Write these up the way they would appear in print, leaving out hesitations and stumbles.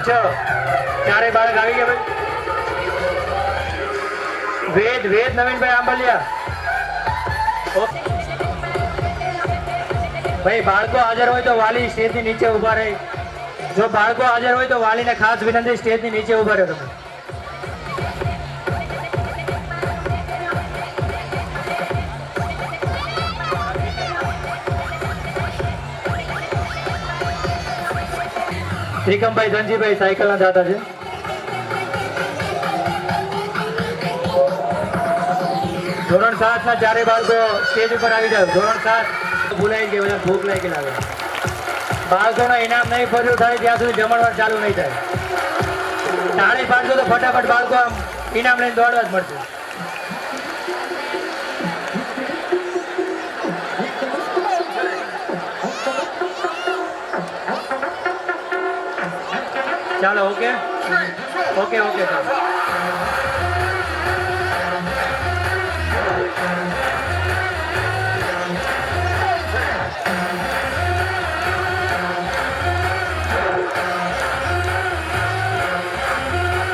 ચારે બાળક આવી ગયા ભાઈ. વેદ નવીનભાઈ આંબલિયા. ભાઈ બાળકો હાજર હોય તો વાલી સ્ટેજની નીચે ઉભા રહે. જો બાળકો હાજર હોય તો વાલીને ખાસ વિનંતી, સ્ટેજની નીચે ઉભા રહો તમે. ત્રિકમભાઈ ધનજીભાઈ સાયકલ ના દાતા છે. ધોરણ 7 ના ચારે બાળકો સ્ટેજ ઉપર આવી જાવ. ધોરણ 7 ભૂલાઈ ગઈ, બધા ભૂખ લાગી લાગે. બાળકોના ઇનામ નહીં ફર્યું થાય ત્યાં સુધી જમણવાર ચાલુ નહીં થાય. તાળી પાડશો તો ફટાફટ બાળકો આમ ઇનામ લઈને દોડવા જ મળશે. ચાલો ઓકે ઓકે ઓકે ચાલો.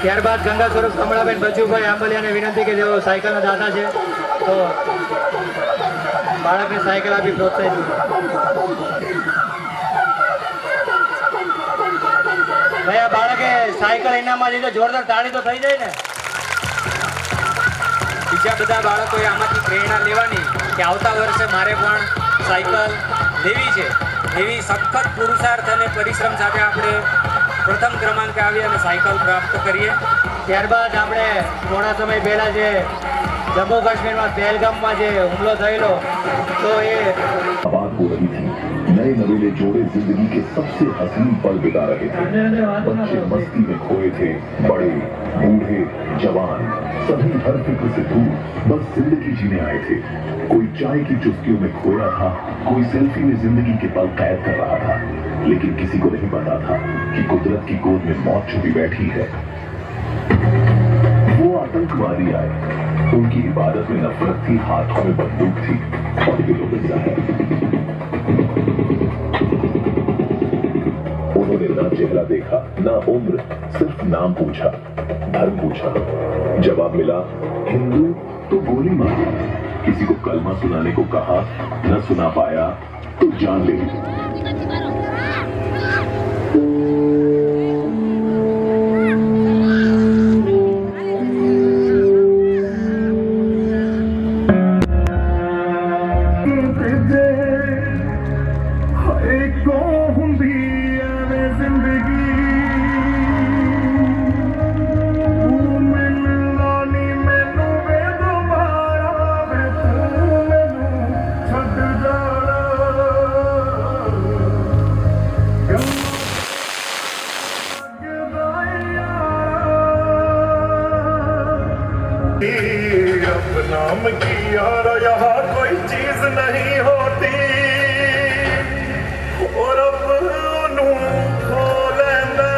ત્યારબાદ ગંગા સ્વરૂપ કમળાબેન બચુભાઈ આંબલિયાને વિનંતી કે જેઓ સાયકલના દાતા છે તો બાળકને સાયકલ આપી પ્રોત્સાહિત કરો. ભાઈ આ બાળકે સાયકલ ઇનામમાં લીધો, જોરદાર તાળી તો થઈ જાય ને. બીજા બધા બાળકોએ આમાંથી પ્રેરણા લેવાની કે આવતા વર્ષે મારે પણ સાયકલ લેવી છે. એવી સખત પુરુષાર્થ અને પરિશ્રમ સાથે આપણે પ્રથમ ક્રમાંકે આવી અને સાયકલ પ્રાપ્ત કરીએ. ત્યારબાદ આપણે થોડા સમય પહેલા જે જમ્મુ કાશ્મીરમાં પહેલગામમાં જે હુમલો થયેલો તો એ बात हो रही थी, नए नवेले जोड़े जिंदगी के सबसे हसीन पल बिता रहे थे. बच्चे मस्ती में खोए थे, बड़े बूढ़े जवान सभी हर फिक्र से दूर बस जिंदगी जीने आए थे. कोई चाय की चुस्कियों में खोया था, कोई सेल्फी में जिंदगी के पल कैद कर रहा था. लेकिन किसी को नहीं पता था कि कुदरत की गोद में मौत छुपी बैठी है. वो आतंकवादी आए, उनकी इबादत में नफरत थी, हाथों में बंदूक थी और दिलों में जहर. उन्होंने ना चेहरा देखा, ना उम्र, सिर्फ नाम पूछा, धर्म पूछा. जवाब मिला हिंदू तो गोली मारी. किसी को कलमा सुनाने को कहा, न सुना पाया तो जान ले ली. अब नाम की यार यहाँ कोई चीज नहीं होती और अब खो लेंदा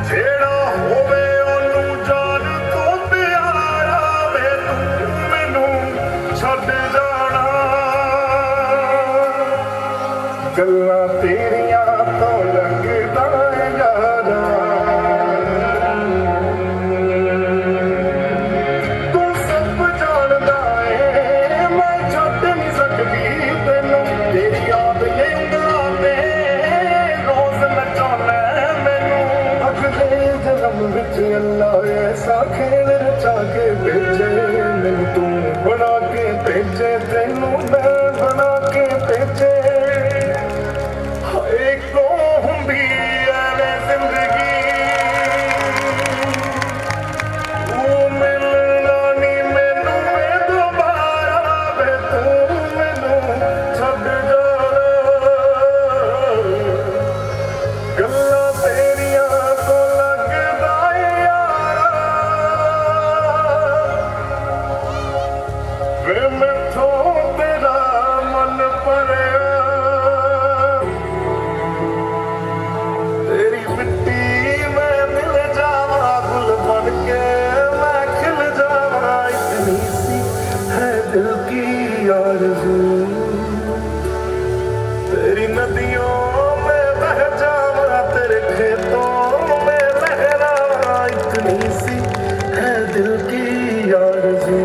जेड़ा होवे ओनू जान तो प्यारा वे तू मैनू छड्ड जाना गल्लां तेरियां तो लगदा यारा अल्लाह ऐसा खेल रचा के भेजे मैनू तू बना के भेजे तेनू मैं बना के भेजे हाय को हुंदी ऐ जिंदगी वो मिलना नी मैनू मैं दोबारा वे तू मैनू छड्ड जाना गल्लां तेरियां तो लगदा वे मैथों तेरा मन भरिया तेरी मिट्टी मैं मिल जावा गुल बन के मैं खिल जावा इतनी सी है दिल की आरज़ू तेरी नदियों में बह जावा दिल की आरज़ू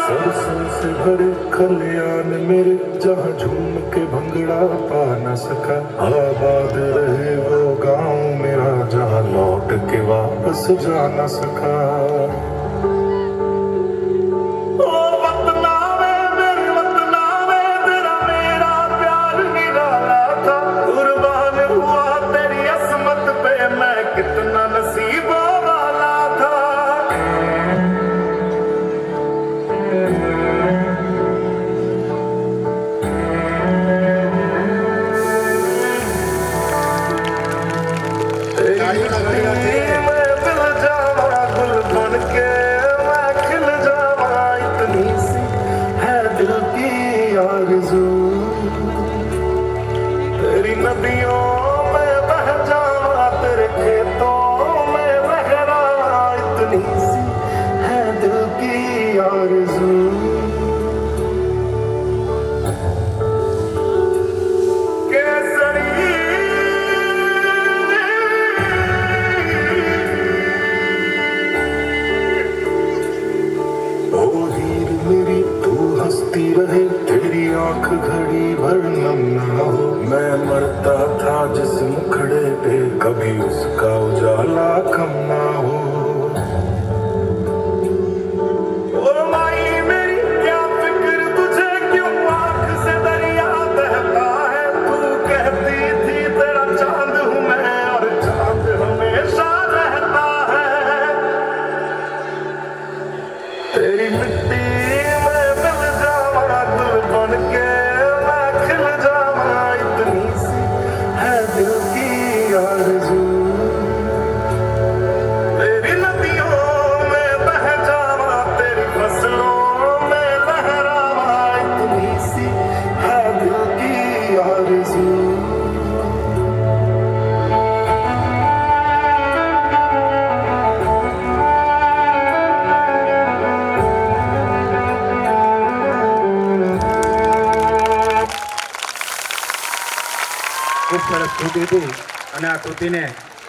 सरसों से भरे खलियान मेरे जहाँ झूम के भंगड़ा पा न सका आबाद रहे वो गांव मेरा जहाँ लौट के वापस जा न सका ओ वतना वे मेरे वतना वे तेरा मेरा प्यार निराला था कुर्बान हुआ तेरी असमत पे मैं कितना नसीबों वाला था मैं दिल जावा गुल बन के मैं खिल जावा इतनी सी है दिल की आरज़ू तेरी नदियों में बह जावा तेरे खेतों में लहरा इतनी सी है दिल की आरज़ू मेरी तू हंसती रहे तेरी आंख घड़ी भर नम ना हो मैं मरता था जिस मुखड़े पे कभी उसका उजाला कम ना हो ओ माई मेरी क्या फिक्र तुझे क्यों आंख से दरिया बहता है तू कहती थी तेरा चांद हूँ मैं और चांद हमेशा रहता है तेरी मिट्टी बन के मैं खिल जावा इतनी सी है दिल की आरज़ू तेरी नदियों में बह जावा तेरी फसलों में लहरावा इतनी सी है दिल की आरज़ू ખૂબ સરસ કૃતિ હતી અને આ કૃતિને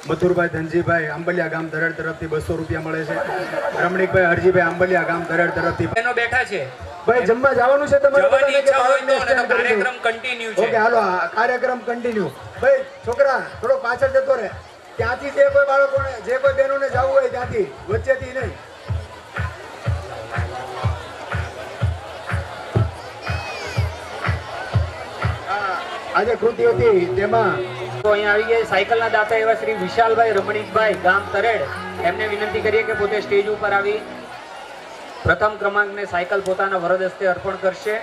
મથુરભાઈ ધનજીભાઈ આંબલિયા ગામ ધરડ તરફથી 200 રૂપિયા મળે છે. રમણીકભાઈ હરજીભાઈ આંબલિયા ગામ ધરડ તરફથી બહેનો બેઠા છે. ભાઈ જમવા જવાનું છે તમારે જવાની બધાને કે ઈચ્છા હોય તો બાળકને અને તો stand કરી દઉં? કાર્યક્રમ કન્ટિન્યુ છે. ઓકે હાલો આ કાર્યક્રમ કન્ટિન્યુ. ભાઈ છોકરા થોડો પાછળ જતો રહે ત્યાંથી જે કોઈ બાળકોને જે કોઈ બહેનોને જવું હોય ત્યાંથી વચ્ચેથી નહીં. આજે કૃતિ હતી તેમાં તો અહીંયા આવી ગયા સાયકલના દાતા એવા શ્રી વિશાલભાઈ રમણીકભાઈ ગામ તરેડ એમને વિનંતી કરીએ કે પોતે સ્ટેજ ઉપર આવી પ્રથમ ક્રમાંકને સાયકલ પોતાના વરદ હસ્તે અર્પણ કરશે.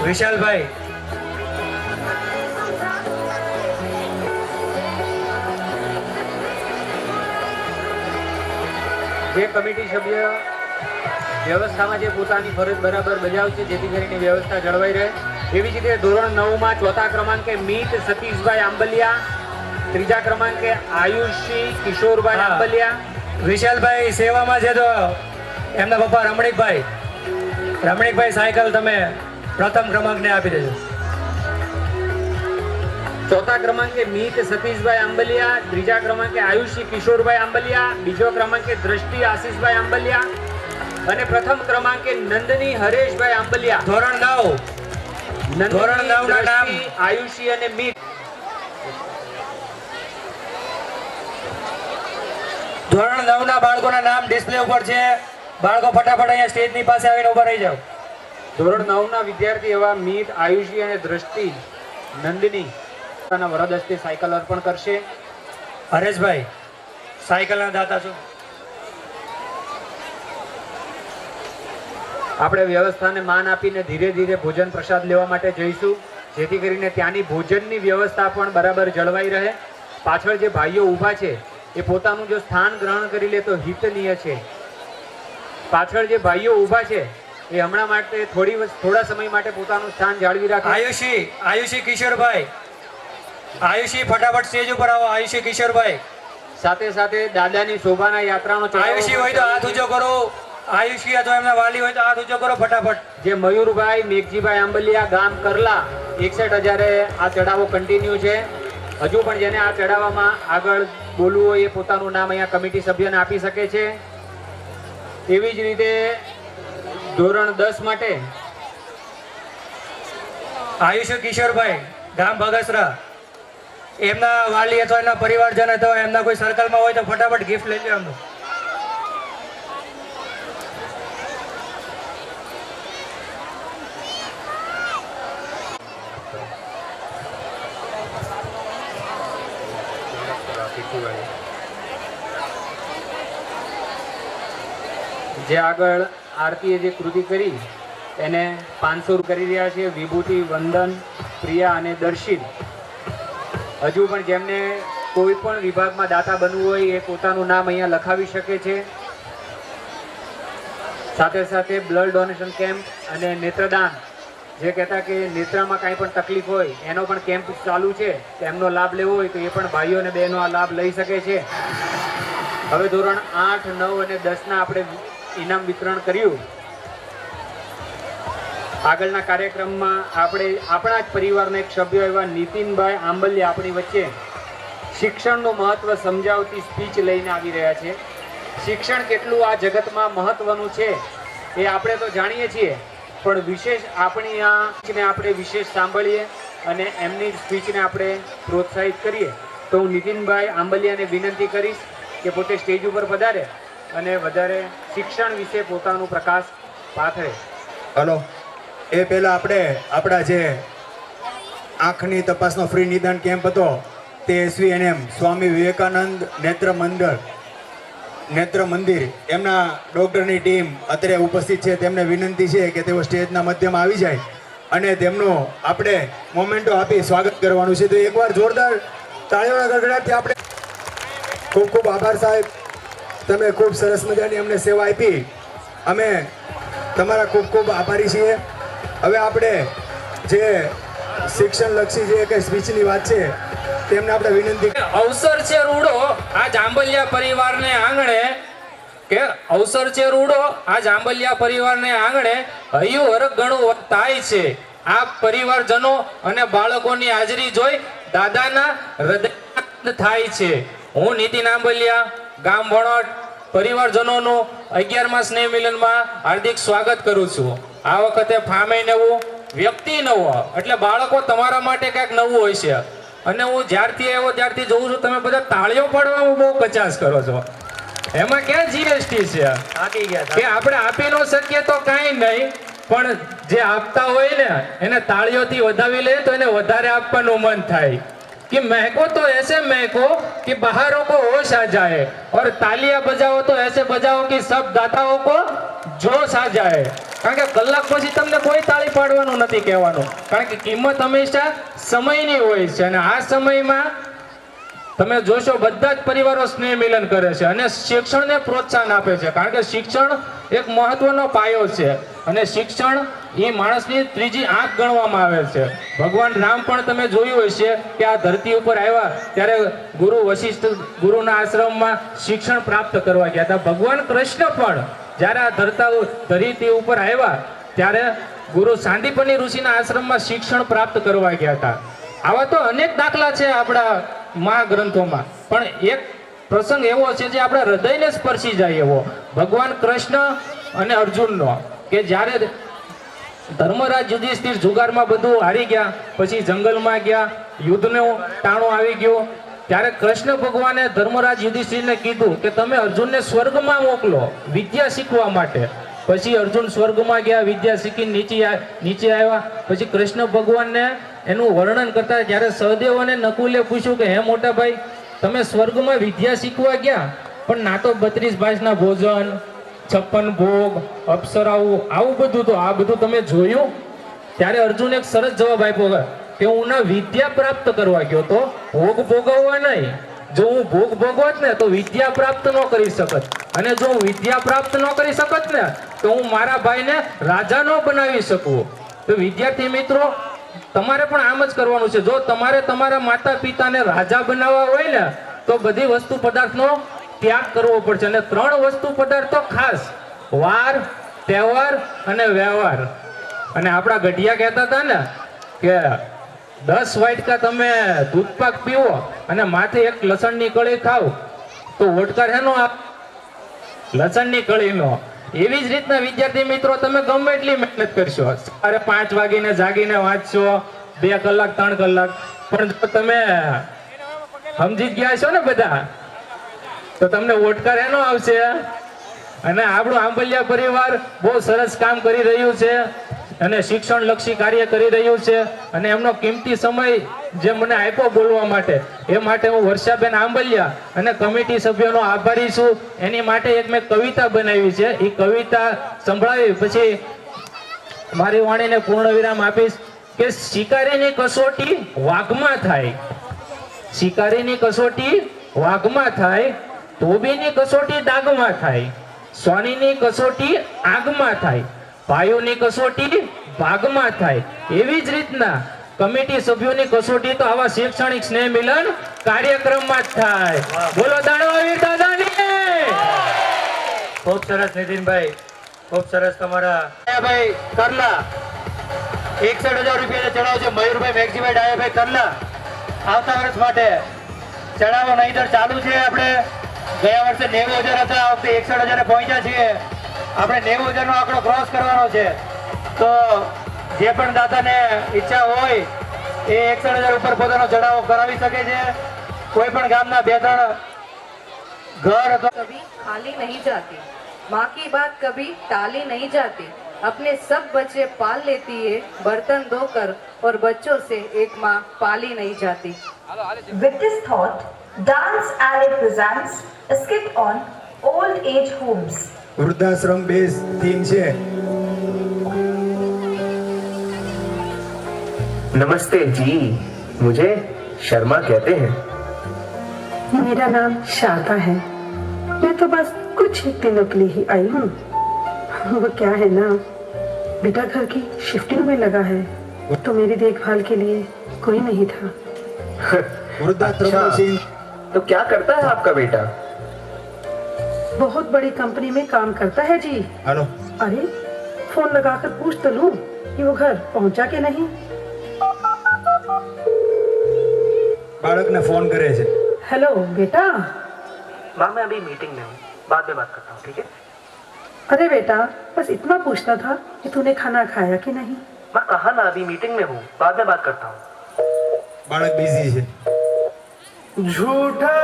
વિશાલભાઈ જે કમિટી સભ્ય વ્યવસ્થામાં જે પોતાની ફરજ બરાબર બજાવશે જેથી કરીને વ્યવસ્થા જળવાઈ રહે એવી જ રીતે ધોરણ 9 માં ચોથા ક્રમાંકે મીત સતીશભાઈ આંબલિયા, ત્રીજા ક્રમાંકે આયુષી કિશોરભાઈ આંબલિયા. વિશાલભાઈ સેવામાં છે તો એમના પપ્પા રમણીકભાઈ સાયકલ તમે પ્રથમ ક્રમાંકને આપી દેજો. ચોથા ક્રમાંકે મીત સતીશભાઈ આંબલિયા, ત્રીજા ક્રમાંકે આયુષી કિશોરભાઈ આંબલિયા, બીજો ક્રમાંકે દ્રષ્ટિ આશીષભાઈ આંબલિયા અને પ્રથમ ક્રમાંકે નંદની હરેશભાઈ આંબલિયા. ધોરણ 9 ના નામ આયુષી અને મીત. ધોરણ 9 ના બાળકોના નામ ડિસ્પ્લે ઉપર છે. બાળકો ફટાફટ અહીંયા સ્ટેજની પાસે આવીને ઉભા રહી જાઓ. ધોરણ 9 ના વિદ્યાર્થી એવા મીત, આયુષી અને દ્રષ્ટિ નંદની પોતાના વરદ હસ્તે સાયકલ અર્પણ કરશે. હરેશભાઈ સાયકલના દાતા છો. આપણે વ્યવસ્થાને માન આપીને ધીરે ધીરે ભોજન પ્રસાદ લેવા માટે જઈશું જેથી કરીને ત્યાંની ભોજનની વ્યવસ્થા પણ બરાબર જળવાઈ રહે. પાછળ જે ભાઈઓ ઊભા છે એ પોતાનું જો સ્થાન ગ્રહણ કરી લે તો હિતનીય છે. પાછળ જે ભાઈઓ ઊભા છે એ હમણાં માટે થોડા સમય માટે પોતાનું સ્થાન જાળવી રાખે. આયુષી કિશોરભાઈ, આયુષી ફટાફટ સ્ટેજ ઉપર આવો. આયુષી કિશોરભાઈ, સાથે સાથે દાદાની શોભાના યાત્રાનો આયુષી હોય તો હાથ ઊંચો કરો. આયુષી અથવા એમના વાલી હોય તો હાથ ઊંચો કરો ફટાફટ. જે મયુરભાઈ મેઘજીભાઈ આંબલિયા ગામ કરલા 61,000 આ ચડાવો કન્ટિન્યુ છે. હજુ પણ જેને આ ચડાવવામાં આગળ બોલવું હોય એ પોતાનું નામ અહીંયા કમિટી સભ્યને આપી શકે છે. એવી જ રીતે ધોરણ 10 માટે આયુષી કિશોરભાઈ ગામ ભગસરા, એમના વાલી અથવા એમના પરિવારજન અથવા એમના કોઈ સર્કલમાં હોય તો ફટાફટ ગિફ્ટ લઈ લો એમનું. જે આગળ આરતીએ જે કૃતિ કરી એને 500 કરી રહ્યા છે. વિભૂતિ, વંદન, પ્રિયા અને દર્શિત. હજુ પણ જેમને કોઈ પણ વિભાગમાં દાતા બનવું હોય એ પોતાનું નામ અહીંયા લખાવી શકે છે. સાથે સાથે બ્લડ ડોનેશન કેમ્પ અને નેત્રદાન, જે કહેતા કે નેત્રમાં કાંઈ પણ તકલીફ હોય એનો પણ કેમ્પ ચાલુ છે. એમનો લાભ લેવો હોય તો એ પણ ભાઈઓ અને બહેનો આ લાભ લઈ શકે છે. હવે ધોરણ 8, 9 અને 10ના આપણે ઇનામ વિતરણ કર્યું. આગળના કાર્યક્રમમાં આપણે આપણા જ પરિવારના એક સભ્ય એવા નીતિનભાઈ આંબલિયા આપણી વચ્ચે શિક્ષણનું મહત્વ સમજાવતી સ્પીચ લઈને આવી રહ્યા છે. શિક્ષણ કેટલું આ જગતમાં મહત્વનું છે એ આપણે તો જાણીએ છીએ, પણ વિશેષ આપણી આ સ્પીચને આપણે વિશેષ સાંભળીએ અને એમની સ્પીચને આપણે પ્રોત્સાહિત કરીએ. તો હું નીતિનભાઈ આંબલિયાને વિનંતી કરીશ કે પોતે સ્ટેજ ઉપર પધારે અને વધારે શિક્ષણ વિશે પોતાનું પ્રકાશ પાથરે. હલો, એ પહેલાં આપણે આપણા જે આંખની તપાસનો ફ્રી નિદાન કેમ્પ હતો તે SVNM સ્વામી વિવેકાનંદ નેત્ર મંદિર એમના ડૉક્ટરની ટીમ અત્યારે ઉપસ્થિત છે. તેમને વિનંતી છે કે તેઓ સ્ટેજના મધ્યમાં આવી જાય અને તેમનું આપણે મોમેન્ટો આપી સ્વાગત કરવાનું છે. તો એકવાર જોરદાર તાળીઓના ગડગડાટથી આપણે ખૂબ ખૂબ આભાર સાહેબ. તમે ખૂબ સરસ મજાની અમને સેવા આપી. અમે તમારા ખૂબ ખૂબ આભારી છીએ. હવે આપણે જે શિક્ષણલક્ષી જે કંઈ સ્પીચની વાત છે તેમને આપણે વિનંતી. અવસર છે રૂડો આ જાંબલિયા પરિવારને આંગણે, કે અવસર છે રૂડો આ જાંબલિયા પરિવારને આંગણે હૈયું હરખ ઘણું થાય છે. આ પરિવારજનો અને બાળકોની હાજરી જોઈ દાદાના હૃદય થાય છે. હું નીતિન આંબલિયા ગામ વણોટ પરિવારજનોનું 11મા સ્નેહ મિલનમાં હાર્દિક સ્વાગત કરું છું. આ વખતે ફામે નવું, વ્યક્તિ નવો, એટલે બાળકો તમારા માટે કંઈક નવું હોય છે. અને હું જ્યારથી આવ્યો ત્યારથી જોઉં છું તમે બધા તાળીઓ પાડવામાં બહુ કચાશ કરો છો. એમાં ક્યાં GST છે કે આપણે આપી ન શકીએ તો કાંઈ નહીં, પણ જે આપતા હોય ને એને તાળીઓથી વધાવી લે તો એને વધારે આપવાનું મન થાય. कि महको तो ऐसे महको कि बाहरों को होश आ जाए और तालियां बजाओ तो ऐसे बजाओ कि सब दाताओं को जोश आ जाए. કારણ કે કલાક પછી તમને કોઈ તાળી પાડવાનું નથી કહેવાનું, કારણ કે કિંમત હંમેશા સમયની હોય છે. અને આ સમયમાં તમે જોશો બધા જ પરિવારો સ્નેહ મિલન કરે છે અને શિક્ષણને પ્રોત્સાહન આપે છે. કારણ કે શિક્ષણ એક મહત્વનો પાયો છે અને શિક્ષણ એ માણસની ત્રીજી આંખ ગણવામાં આવે છે. ભગવાન રામ પણ તમે જોયું હશે કે આ ધરતી ઉપર આવ્યા ત્યારે ગુરુ વશિષ્ઠ ગુરુના આશ્રમમાં શિક્ષણ પ્રાપ્ત કરવા ગયા હતા. ભગવાન કૃષ્ણ પણ જ્યારે આ ધરતી ઉપર આવ્યા ત્યારે ગુરુ સાંદીપની ઋષિના આશ્રમમાં શિક્ષણ પ્રાપ્ત કરવા ગયા હતા. આવા તો અનેક દાખલા છે આપણા મહાગ્રંથોમાં, પણ એક પ્રસંગ એવો છે જે આપણા હૃદયને સ્પર્શી જાય એવો ભગવાન કૃષ્ણ અને અર્જુનનો, કે જ્યારે ધર્મરાજ યુધિષ્ઠિર જુગારમાં બધું હારી ગયા, પછી જંગલમાં ગયા, યુદ્ધનું ટાણું આવી ગયું, ત્યારે કૃષ્ણ ભગવાને ધર્મરાજ યુધિષ્ઠિરને કીધું કે તમે અર્જુનને સ્વર્ગમાં મોકલો વિદ્યા શીખવા માટે. પછી અર્જુન સ્વર્ગમાં ગયા, વિદ્યા શીખીને નીચે આવ્યા. પછી કૃષ્ણ ભગવાનને એનું વર્ણન કરતા જ્યારે સહદેવ અને નકુલે પૂછ્યું કે હે મોટા ભાઈ, તમે સ્વર્ગમાં વિદ્યા શીખવા ગયા પણ ના તો 32 ભાષના ભોજન, 56 ભોગ, અપ્સરાઓ, આવું બધું, તો આ બધું તમે જોયું? ત્યારે અર્જુન એક સરસ જવાબ આપ્યો કે હું ના વિદ્યા પ્રાપ્ત કરવા ગયો તો, ભોગ ભોગવવા નહીં. જો હું ભોગ ભોગવત ને તો વિદ્યા પ્રાપ્ત ન કરી શકત અને જો હું વિદ્યા પ્રાપ્ત ન કરી શકત ને તો હું મારા ભાઈને રાજા ન બનાવી શકું. તો વિદ્યાર્થી મિત્રો, તમારે પણ આમ જ કરવાનું છે. જો તમારે તમારા માતા પિતાને રાજા બનાવવા હોય ને તો બધી વસ્તુ પદાર્થનો ત્યાગ કરવો પડશે. અને 3 વસ્તુ પદાર્થો ખાસ: વાર, તહેવાર અને વ્યવહાર. અને આપણા ગઢિયા કહેતા હતા ને કે 10 વાટકા તમે દૂધ પાક પીવો અને માથે 1 લસણની કળી ખાવ તો ઓડકાર હેનો લસણની કળીનો. એવી જ રીતના વિદ્યાર્થી મિત્રો, તમે ગમે એટલી મહેનત કરશો, સવારે 5 વાગીને જાગીને વાંચશો 2 કલાક 3 કલાક, પણ જો તમે સમજી ગયા છો ને બધા, તો તમને ઓડકાર એનો આવશે. અને આપણું આંબલિયા પરિવાર બહુ સરસ કામ કરી રહ્યું છે અને શિક્ષણ લક્ષી કાર્ય કરી રહ્યું છે. અને એમનો કિંમતી સમય જે મને આપ્યો બોલવા માટે, એ માટે હું વર્ષાબેન આંબલિયા અને કમિટી સભ્યોનો આભારી છું. એની માટે એક મેં કવિતા બનાવી છે. એ કવિતા સંભળાવી પછી મારી વાણીને પૂર્ણ વિરામ આપીશ. કે શિકારીની કસોટી વાઘમાં થાય, શિકારીની કસોટી વાઘમાં થાય, ધોબીની કસોટી દાગમાં થાય, સોનીની કસોટી આગમાં થાય, ભાઈઓની કસોટી ભાગમાં થાય. એવી જ રીતના કમિટી સભ્યોની કસોટી તો આવા શૈક્ષણિક સ્નેહ મિલન કાર્યક્રમમાં જ થાય. બોલો દાણવાવીર દાદાની. ખૂબ સરસ નીતિનભાઈ, ખૂબ સરસ. તમારા ભાઈ કરલા 61,000 રૂપિયા ચડાવો છે. મયુરભાઈ મેઘજીભાઈ ડાયાભાઈ કરલા આવતા વર્ષ માટે ચડાવો નહીતર ચાલુ છે. આપણે ગયા વર્ષે 90,000 હતા, આ વખતે 61,000 પહોંચ્યા છીએ. આપણે 90,000 નો આંકડો ક્રોસ કરવાનો છે. તો જે પણ દાતાને ઈચ્છા હોય એ 61,000 ઉપર પોતાનો ચડાવો કરાવી શકે છે. કોઈ પણ ગામના 2-3 ઘર અથવા कभी खाली नहीं जाती, माँ की बात कभी टाली नहीं जाती, अपने सब बच्चे पाल लेती है बर्तन धोकर और बच्चों से एक माँ पाली नहीं जाती. With this thought, Dance Alley presents a skit on old age homes. વૃદ્ધાશ્રમ બેઝ થીમ છે. नमस्ते जी, मुझे शर्मा कहते हैं. मेरा नाम शारदा है. मैं तो बस कुछ ही दिनों के लिए ही आई हूँ. वो क्या है ना, बेटा घर की शिफ्टिंग में लगा है तो मेरी देखभाल के लिए कोई नहीं था. વૃદ્ધાશ્રમનો સીન. तो क्या करता है आपका बेटा? बहुत बड़ी कंपनी में काम करता है जी. હાલો, अरे फोन लगाकर पूछ तो लूं कि वो घर पहुंचा के नहीं. બાળકને ફોન કરે છે. हेलो बेटा. माँ मैं अभी मीटिंग में हूँ, बाद में बात करता हूँ, ठीक है? अरे बेटा, बस इतना पूछना था कि तूने खाना खाया कि नहीं. मैं कहा ना अभी मीटिंग में हूँ, बाद में बात करता हूँ. બાળક બિઝી છે. झूठा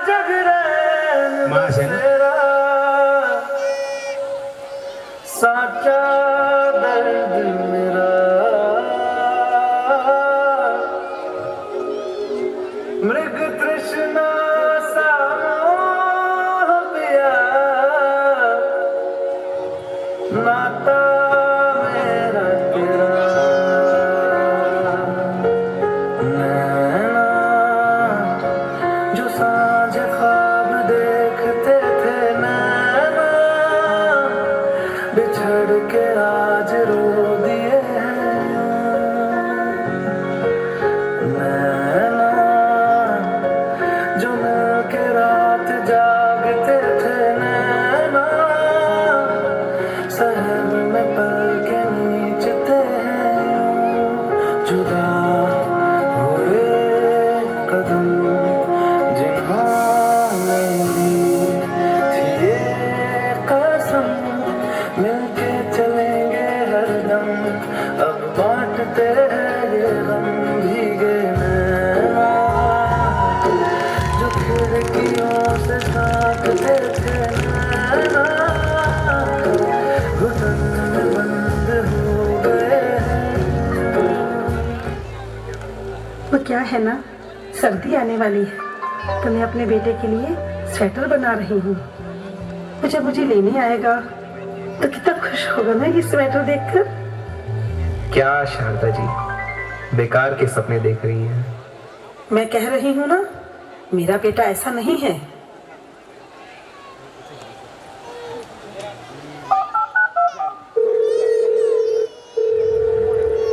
जगरैन માં છે ને? तेरा साचा दर्द मेरा मृग तृष्णा सा मोह पिया नाता मेरा तेरा नैना जो सांझ ख्वाब देखते थे नैना बिछड़ के आज रो दिए हैं नैना जो मिल के रात जागते थे नैना सहर में पल के नीचते हैं जुदा हुए कदम जिन्होंने ली थी ये कसम मिलके चलेंगे हरदम अब बांटते हैं ये गम भीगे नैना जो खिड़कियों से झांकते थे नैना घुटन में बंद हो गए वो क्या है ना, सर्दी आने वाली है तो मैं अपने बेटे के लिए स्वेटर बना रही हूँ. तो जब मुझे लेने आएगा तो कितना खुश होगा ना ये स्वेटर देखकर. क्या शारदा जी, बेकार के सपने देख रही हैं। मैं कह रही हूँ ना, मेरा बेटा ऐसा नहीं है।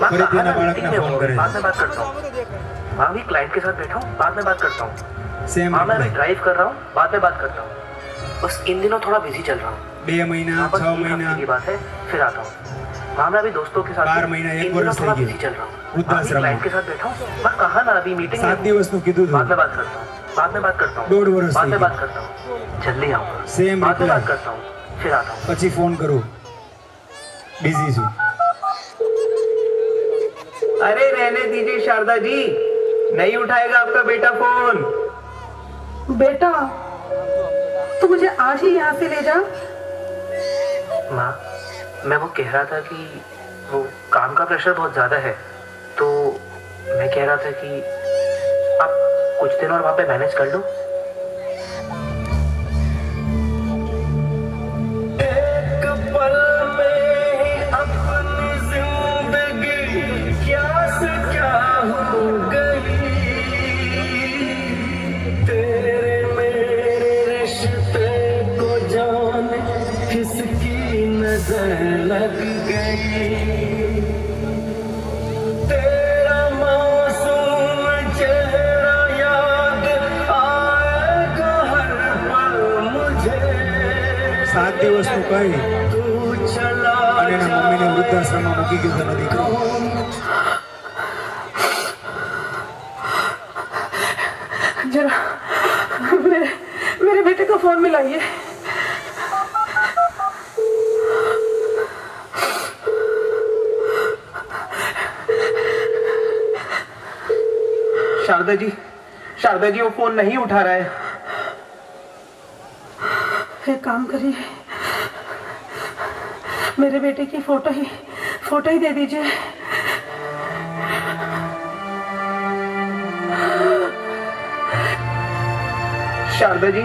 ફરીથી બાળકને ફોન કરે बाद में बात करता हूँ। हाँ अभी क्लाइंट के साथ बैठा हूँ, बाद में बात करता हूँ। સેમ हाँ मैं अभी ड्राइव कर रहा हूँ, बाद में बात करता हूँ। बस इन दिनों थोड़ा बिजी चल रहा हूँ। 2 મહિના हाँ, बस 6 एक મહિના हफ्ते की बात है, फिर आता हूँ। हाँ मैं अभी दोस्तों के साथ 12 મહિના, એક इन दिनों વર્ષ थोड़ा થઈ बिजी ગયું। चल रहा हूँ। વૃદ્ધાશ્રમમાં। क्लाइंट के साथ बैठा हूँ, मैं कहा ना अभी मीटिंग 7 દિવસનું કીધું बाद હતું। में बात करता हूँ, बाद में बात करता हूँ, 1.5 વર્ષ बाद થઈ में ગયું। बात करता हूँ, जल्दी आऊँगा। સેમ बाद में રિપ્લાય। बात करता हूँ, फिर आता हूँ। પછી ફોન કરું, બિઝી છું। अरे रहने दीजिए शारदा जी, नहीं उठाएगा आपका बेटा फोन। बेटा, तू मुझे आज ही यहाँ से ले जा। माँ, मैं वो कह रहा था कि वो काम का प्रेशर बहुत ज्यादा है, तो मैं कह रहा था कि आप कुछ दिन और वहाँ पे मैनेज कर लो। एक पल में अपनी जिंदगी क्या से क्या हो गई, तेरे मेरे रिश्ते को जाने किसकी नजर लग गई, तेरा मासूम चेहरा याद आएगा हर पल मुझे, 7 દિવસનું કહી तू चला અને એના મમ્મીને વૃદ્ધાશ્રમમાં મૂકી ગયો તેનો દીકરો। जरा मेरे बेटे को फोन मिलाइए। शारदा जी वो फोन नहीं उठा रहा है। एक काम करिए, मेरे बेटे की फोटो ही दे दीजिए। शारदा जी,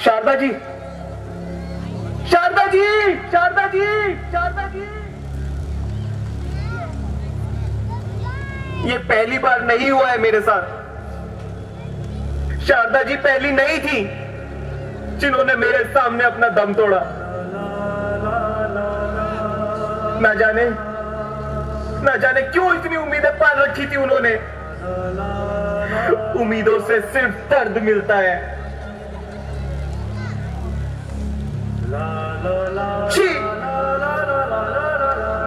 शारदा जी, शारदा जी, शारदा जी, शारदा जी, ये पहली बार नहीं हुआ है मेरे साथ। शारदा जी पहली नहीं थी जिन्होंने मेरे सामने अपना दम तोड़ा। ना जाने क्यों इतनी उम्मीदें पाल रखी थी उन्होंने। उम्मीदों से सिर्फ दर्द मिलता है। छी!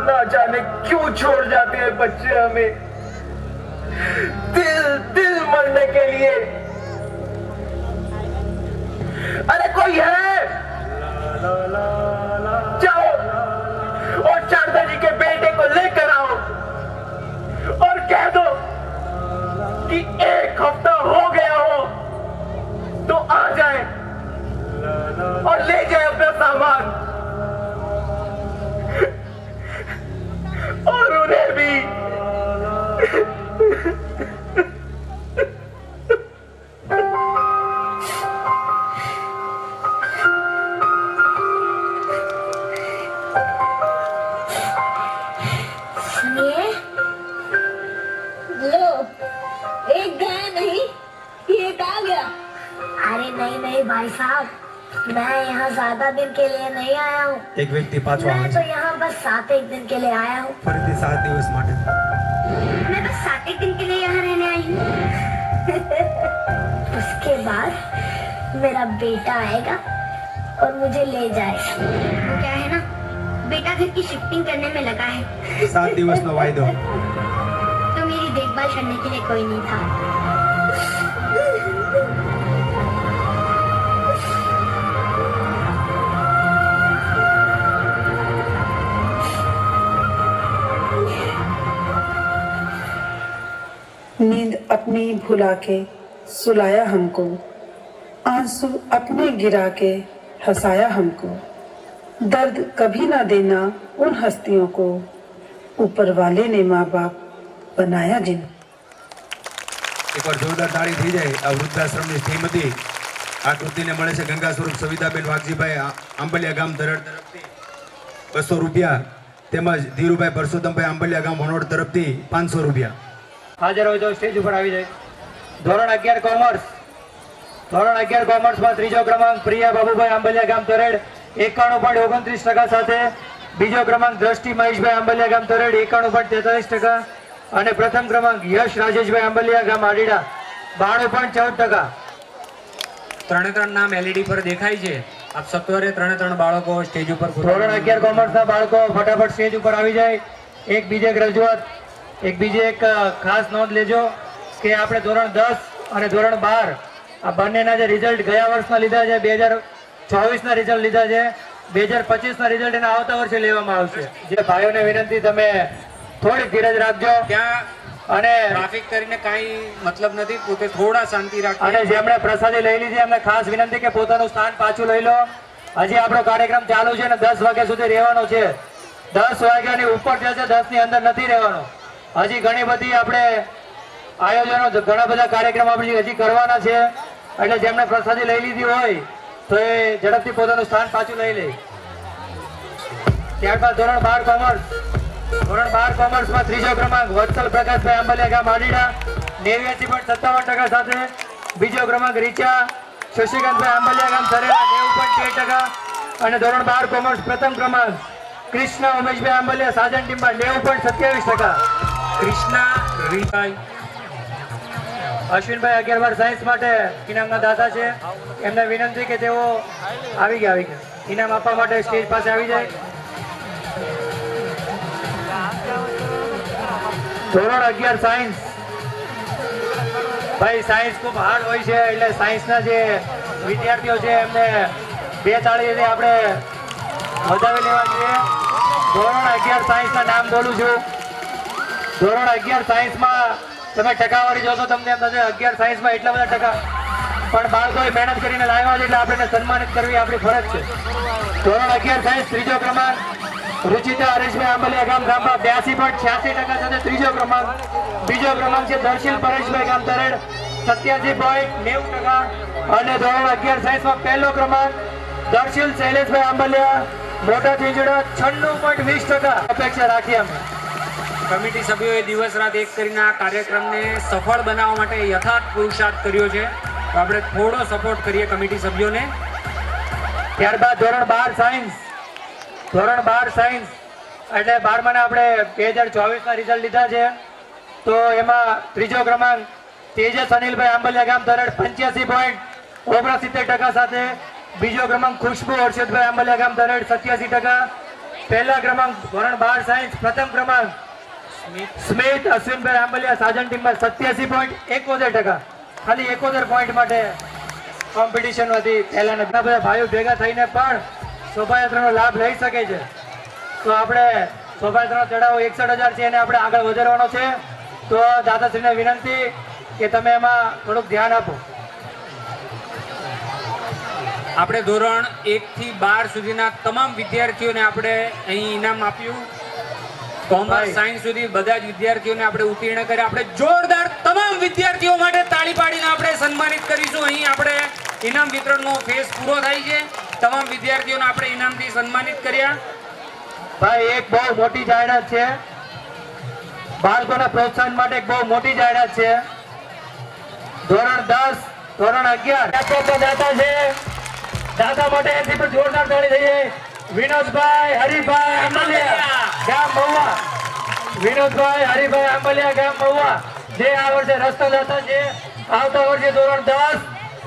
ना जाने क्यों छोड़ जाते हैं बच्चे हमें दिल मरने के लिए। अरे कोई है, जाओ और शारदा जी के बेटे को लेकर आओ और कह दो कि 1 हफ्ता हो गया हो तो आ जाए और ले जाए अपना सामान और उन्हें भी। अरे नहीं भाई साहब, मैं यहाँ ज्यादा दिन के लिए नहीं आया हूँ। એક વ્યક્તિ પાછો આવે मैं છે तो यहाँ बस 7-1 दिन के लिए आया हूँ। ફરીથી 7 દિવસ માટે। मैं बस 7-1 दिन के लिए यहाँ रहने आई हूँ। उसके बाद मेरा बेटा आएगा और मुझे ले जाएगा। वो क्या है ना, बेटा घर की शिफ्टिंग करने में लगा है 7 દિવસનો વાયદો। तो मेरी देखभाल करने के लिए कोई नहीं था। नींद अपनी भुला के सुलाया हमको, आंसू अपने गिरा के हंसाया हमको, दर्द कभी ना देना उन हस्तियों को, ऊपर वाले ने माँ बाप बनाया जिन। એક વાર જોરદાર તાળી થઈ જાય। આ વૃદ્ધાશ્રમની થીમ હતી। આ કૃતિને મળે છે ગંગા સ્વરૂપ સવિતાબેન વાઘજીભાઈ આંબલિયા ગામ ધરડ તરફથી 200 રૂપિયા તેમજ ધીરુભાઈ પરસોત્તમભાઈ આંબલિયા ગામ વણોડ તરફથી 500 રૂપિયા. હાજર હોય તો સ્ટેજ ઉપર આવી જાય. ધોરણ 11 કોમર્સ. ધોરણ 11 કોમર્સમાં ત્રીજો ક્રમાંક પ્રિયા બાબુભાઈ આંબલિયા ગામ તરેડ 91.29% સાથે. બીજો ક્રમાંક દ્રષ્ટિ મહેશભાઈ આંબલિયા ગામ તરેડ 91.43%. અને પ્રથમ ક્રમાંક યશ રાજેશભાઈ આંબલિયા ગામ આડીડા 92.14%. ત્રણે નામ LED પર દેખાય છે. આપ સત્વરે ત્રણે બાળકો સ્ટેજ ઉપર ધોરણ 11 કોમર્સના બાળકો ફટાફટ સ્ટેજ ઉપર આવી જાય. એક બીજે એક રજૂઆત, એક બીજે એક ખાસ નોંધ લેજો કે આપણે ધોરણ 10 અને ધોરણ 12 આ બંનેના જે રિઝલ્ટ ગયા વર્ષના લીધા છે, 2024 ના રિઝલ્ટ લીધા છે, 2025 ના રિઝલ્ટ એના આવતા વર્ષે લેવામાં આવશે. જે ભાઈઓને વિનંતી, તમે થોડીક ધીરજ રાખજો ત્યાં અને ટ્રાફિક કરીને કાંઈ મતલબ નથી. પોતે થોડા શાંતિ રાખો. અને જેમણે પ્રસાદી લઈ લીધી એમને ખાસ વિનંતી કે પોતાનું સ્થાન પાછું લઈ લો. હજી આપણો કાર્યક્રમ ચાલુ છે ને 10 વાગ્યા સુધી રહેવાનો છે. 10 વાગ્યાની ઉપર જશે, 10 ની અંદર નથી રહેવાનો. હજી ઘણી બધી આપણે આયોજનો, ઘણા બધા કાર્યક્રમ આપણે હજી કરવાના છે. એટલે જેમણે પ્રસાદી લઈ લીધી હોય તો એ ઝડપથી પોતાનું સ્થાન પાછું લઈ લે. ત્યારબાદ ધોરણ 12 કોમર્સ. ધોરણ 12 કોમર્સમાં ત્રીજો ક્રમાંક વત્સલ પ્રકાશભાઈ આંબલિયા ગામ આડીડા 89.57% સાથે. બીજો ક્રમાંક રીચા શશિકાંતભાઈ આંબલિયા ગામ સરેડા 90.13%. અને ધોરણ 12 કોમર્સ પ્રથમ ક્રમાંક કૃષ્ણ ઉમેશભાઈ આંબલિયા સાજન ટીમ્બા 90.27%. કૃષ્ણા રીભાઈ અશ્વિનભાઈ 11 સાયન્સ માટે ઇનામના દાતા છે. એમને વિનંતી કે તેઓ આવી ગયા ઇનામ આપવા માટે સ્ટેજ પાસે આવી જાય. ધોરણ 11 સાયન્સ. ભાઈ સાયન્સ ખૂબ હાર્ડ હોય છે, એટલે સાયન્સના જે વિદ્યાર્થીઓ છે એમને 2 તાળીથી આપણે વધાવી લેવા જોઈએ. ધોરણ 11 સાયન્સના નામ બોલું છું. ધોરણ 11 સાયન્સમાં તમે ટકાવારી જોશો તમને એમ થશે 11 સાયન્સમાં એટલા બધા ટકા, પણ બાળકોએ મહેનત કરીને લાવ્યા છે એટલે આપણે સન્માનિત કરવી આપણી ફરજ છે. ધોરણ 11 સાયન્સ ત્રીજો ક્રમાંક રુચિતા હરેશભાઈ આંબલિયા ગામ રામા 82.86% સાથે ત્રીજો ક્રમાંક. બીજો ક્રમાંક છે દર્શિલ પરેશભાઈ ગામ તરેડ 87.90%. અને ધોરણ 11 સાયન્સમાં પહેલો ક્રમાંક દર્શિલ શૈલેષભાઈ આંબલિયા મોટા ચીંચડા 96.20%. અપેક્ષા રાખીએ અમે. કમિટી સભ્યોએ દિવસ રાત એક કરીને આ કાર્યક્રમને સફળ બનાવવા માટે યથાર્થ પુરુષાર્થ કર્યો છે. તો આપણે થોડો સપોર્ટ કરીએ કમિટી સભ્યોને. ત્યારબાદ ધોરણ 12 સાયન્સ. ધોરણ 12 સાયન્સ એટલે 12માં આપણે 2024 ના રિઝલ્ટ લીધા છે. તો એમાં ત્રીજો ક્રમાંક તેજસ અનિલભાઈ આંબલિયા ગામ તરેડ 85.69% સાથે. બીજો ક્રમાંક ખુશ્બુ હર્ષદભાઈ આંબલિયા ગામ તરેડ 87%. પહેલા ક્રમાંક ધોરણ 12 સાયન્સ પ્રથમ ક્રમાંક સ્મિત અશ્વિનભાઈ આંબલિયા સાજન ટીમમાં 87.71%. ખાલી 71 પોઈન્ટ માટે કોમ્પિટિશન હતી. પહેલાના ઘણા બધા ભાઈઓ ભેગા થઈને પણ શોભાયાત્રાનો લાભ લઈ શકે છે. તો આપણે શોભાયાત્રાનો ચડાવો 61,000 છે એને આપણે આગળ વધારવાનો છે. તો દાદાશ્રીને વિનંતી કે તમે એમાં થોડુંક ધ્યાન આપો. આપણે ધોરણ 1 થી 12 સુધીના તમામ વિદ્યાર્થીઓને આપણે અહીં ઇનામ આપ્યું. કોમર્સ સાયન્સ સુધી બધા જ વિદ્યાર્થીઓને આપણે ઉત્તીર્ણ કર્યા. આપણે જોરદાર તમામ વિદ્યાર્થીઓ માટે તાળી પાડીને આપણે સન્માનિત કરીશું. અહીં આપણે ઇનામ વિતરણનો ફેઝ પૂરો થાય છે. તમામ વિદ્યાર્થીઓને આપણે ઇનામથી સન્માનિત કર્યા. ભાઈ એક બહુ મોટી જાહેરાત છે, બાળકોના પ્રોત્સાહન માટે એક બહુ મોટી જાહેરાત છે. ધોરણ 10 ધોરણ 11 દાતા છે. દાતા માટે એથી પણ જોરદાર તાળી થઈ જાય. વિનોદભાઈ હરિભાઈ આંબલિયા ગામ મહુવા. વિનોદભાઈ હરિભાઈ આંબલિયા ગામ મહુવા જે આ વર્ષે રસ્તા દાતા છે. આવતા વર્ષે ધોરણ 10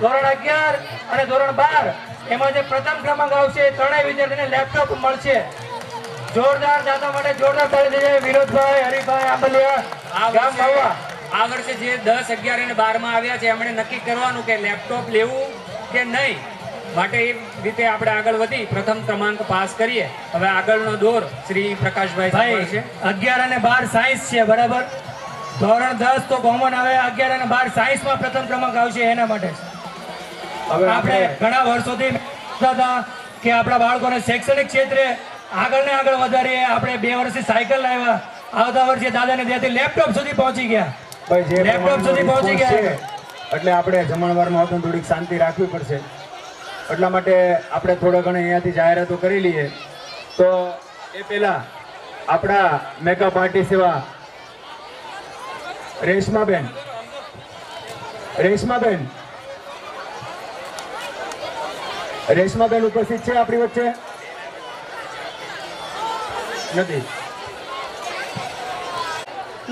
ધોરણ 11 અને ધોરણ 12 એમાં જે પ્રથમ ક્રમાંક આવશે ત્રણેય વિદ્યાર્થીને લેપટોપ મળશે. જોરદાર દાતા માટે જોરદાર તાળી થઈ જાય. વિનોદભાઈ હરિભાઈ આંબલિયા ગામ મહુવા. આ વર્ષે જે 10, 11 અને 12 માં આવ્યા છે એમણે નક્કી કરવાનું કે લેપટોપ લેવું કે નહીં. માટે એ રીતે આપણે આગળ વધી પ્રથમ ક્રમાંક પાસ કરીએ. હવે આગળનો દોર શ્રી પ્રકાશભાઈ છે. 11 અને 12 સાયન્સ છે, બરાબર. ધોરણ 10 તો કોમન આવે, 11 અને 12 સાયન્સમાં પ્રથમ ક્રમાંક આવશે એના માટે. હવે આપણે ઘણા વર્ષોથી હતા કે આપણા બાળકોને શૈક્ષણિક ક્ષેત્રે આગળ ને આગળ વધારીએ. આપણે 2 વર્ષથી સાયકલ લાવ્યા, આવતા વર્ષે દાદાને ત્યાંથી લેપટોપ સુધી પહોંચી ગયા. લેપટોપ સુધી પહોંચી ગયા એટલે આપણે જમણવારમાં હતું થોડીક શાંતિ રાખવી પડશે. એટલા માટે આપણે થોડા ઘણા અહીંયાથી જાહેરાતો કરી લઈએ. તો એ પહેલા આપણા મેકઅપ આર્ટિસ્ટ એવા રેશમાબેન ઉપસ્થિત છે આપણી વચ્ચે નથી.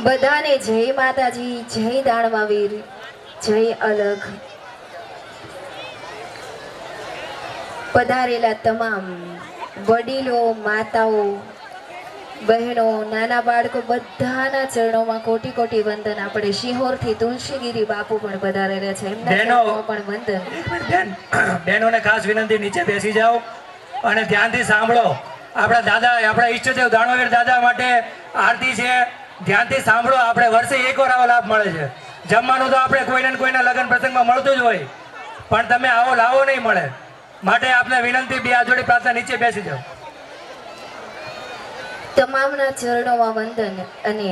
બધાને જય માતાજી, જય દાણમાવીર, જય અલગ. પધારેલા તમામ વડીલો, માતાઓ, બહેનો, નાના બાળકો બધાના ચરણોમાં કોટી કોટી વંદન. આપણે શિહોરથી તુલસીગીરી બાપુ પણ પધારેલા છે, એમના ચરણોમાં પણ વંદન. બહેનોને ખાસ વિનંતી, નીચે બેસી જાઓ અને ધ્યાનથી સાંભળો. આપણા દાદા, આપણા ઈષ્ટદેવ દાણવાવીર દાદા માટે આરતી છે. ધ્યાનથી સાંભળો. આપણે વર્ષે એકવાર આવો લાભ મળે છે. જમવાનું તો આપણે કોઈને ને કોઈના લગ્ન પ્રસંગમાં મળતું જ હોય, પણ તમે આવો લાવો નહીં મળે. માટે આપને વિનંતી, બે હાથ જોડી પ્રાર્થના, નીચે બેસી જાઓ. તમામના ચરણોમાં વંદન. અને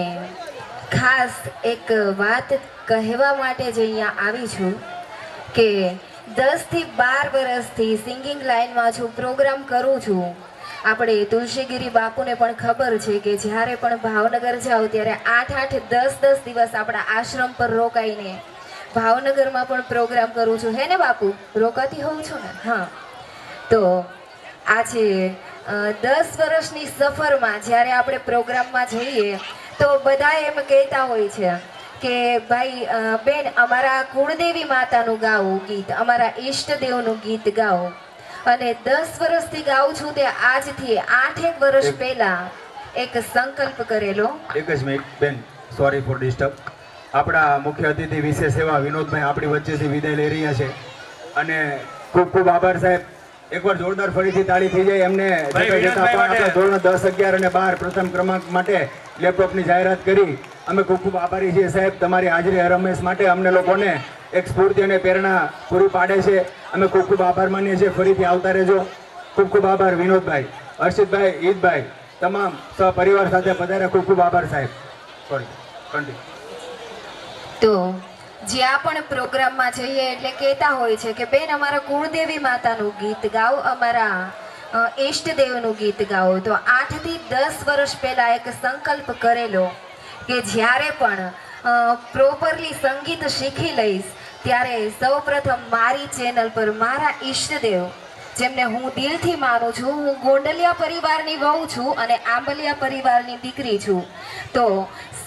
ખાસ એક વાત કહેવા માટે જ અહીંયા આવી છું કે 10 થી 12 વર્ષથી સિંગિંગ લાઈનમાં છું, પ્રોગ્રામ કરું છું. આપણે તુલસીગીરી બાપુને પણ ખબર છે કે જ્યારે પણ ભાવનગર જાઓ ત્યારે 8-8, 10-10 દિવસ આપણા આશ્રમ પર રોકાઈને ભાવનગરમાં પણ પ્રોગ્રામ કરું છું. હે ને બાપુ? રોકાતી હોઉં છું ને? હા. તો આજે 10 વર્ષની સફરમાં જ્યારે આપણે પ્રોગ્રામમાં જઈએ તો બધા એમ કહેતા હોય છે કે ભાઈ બેન, અમારા કુળદેવી માતાનું ગાઓ ગીત, અમારા ઈષ્ટદેવનું ગીત ગાઓ. અને 10 વર્ષથી ગાઉં છું તે આજથી 8 વર્ષ પહેલા એક સંકલ્પ કરેલો. એક જ મિનિટ બેન, સોરી ફોર ડિસ્ટર્બ. આપણા મુખ્ય અતિથિ વિશેષ સેવા વિનોદભાઈ આપણી વચ્ચેથી વિદાય લઈ રહ્યા છે અને ખૂબ ખૂબ આભાર સાહેબ. એકવાર જોરદાર ફરીથી તાળી થઈ જાય એમને. ધોરણ 10, 11 અને 12 પ્રથમ ક્રમાંક માટે લેપટોપની જાહેરાત કરી. અમે ખૂબ ખૂબ આભારી છીએ સાહેબ. તમારી હાજરી હંમેશ માટે અમને લોકોને એક સ્ફૂર્તિ અને પ્રેરણા પૂરી પાડે છે. અમે ખૂબ ખૂબ આભાર માનીએ છીએ. ફરીથી આવતા રહેજો. ખૂબ ખૂબ આભાર વિનોદભાઈ, હર્ષિતભાઈ, ઈદભાઈ, તમામ સહપરિવાર સાથે પધાર્યા. ખૂબ ખૂબ આભાર સાહેબ. Sorry, continue. તો જ્યાં પણ પ્રોગ્રામમાં જઈએ એટલે કહેતા હોય છે કે બેન, અમારા કુળદેવી માતાનું ગીત ગાઓ, અમારા ઈષ્ટદેવનું ગીત ગાઓ. તો 8 થી 10 વર્ષ પહેલા એક સંકલ્પ કરેલો કે જ્યારે પણ પ્રોપરલી સંગીત શીખી લઈશ ત્યારે સૌપ્રથમ મારી ચેનલ પર મારા ઈષ્ટદેવ, જેમને હું દિલથી માનું છું, હું ગોંડલિયા પરિવારની વહુ છું અને આંબલિયા પરિવારની દીકરી છું, તો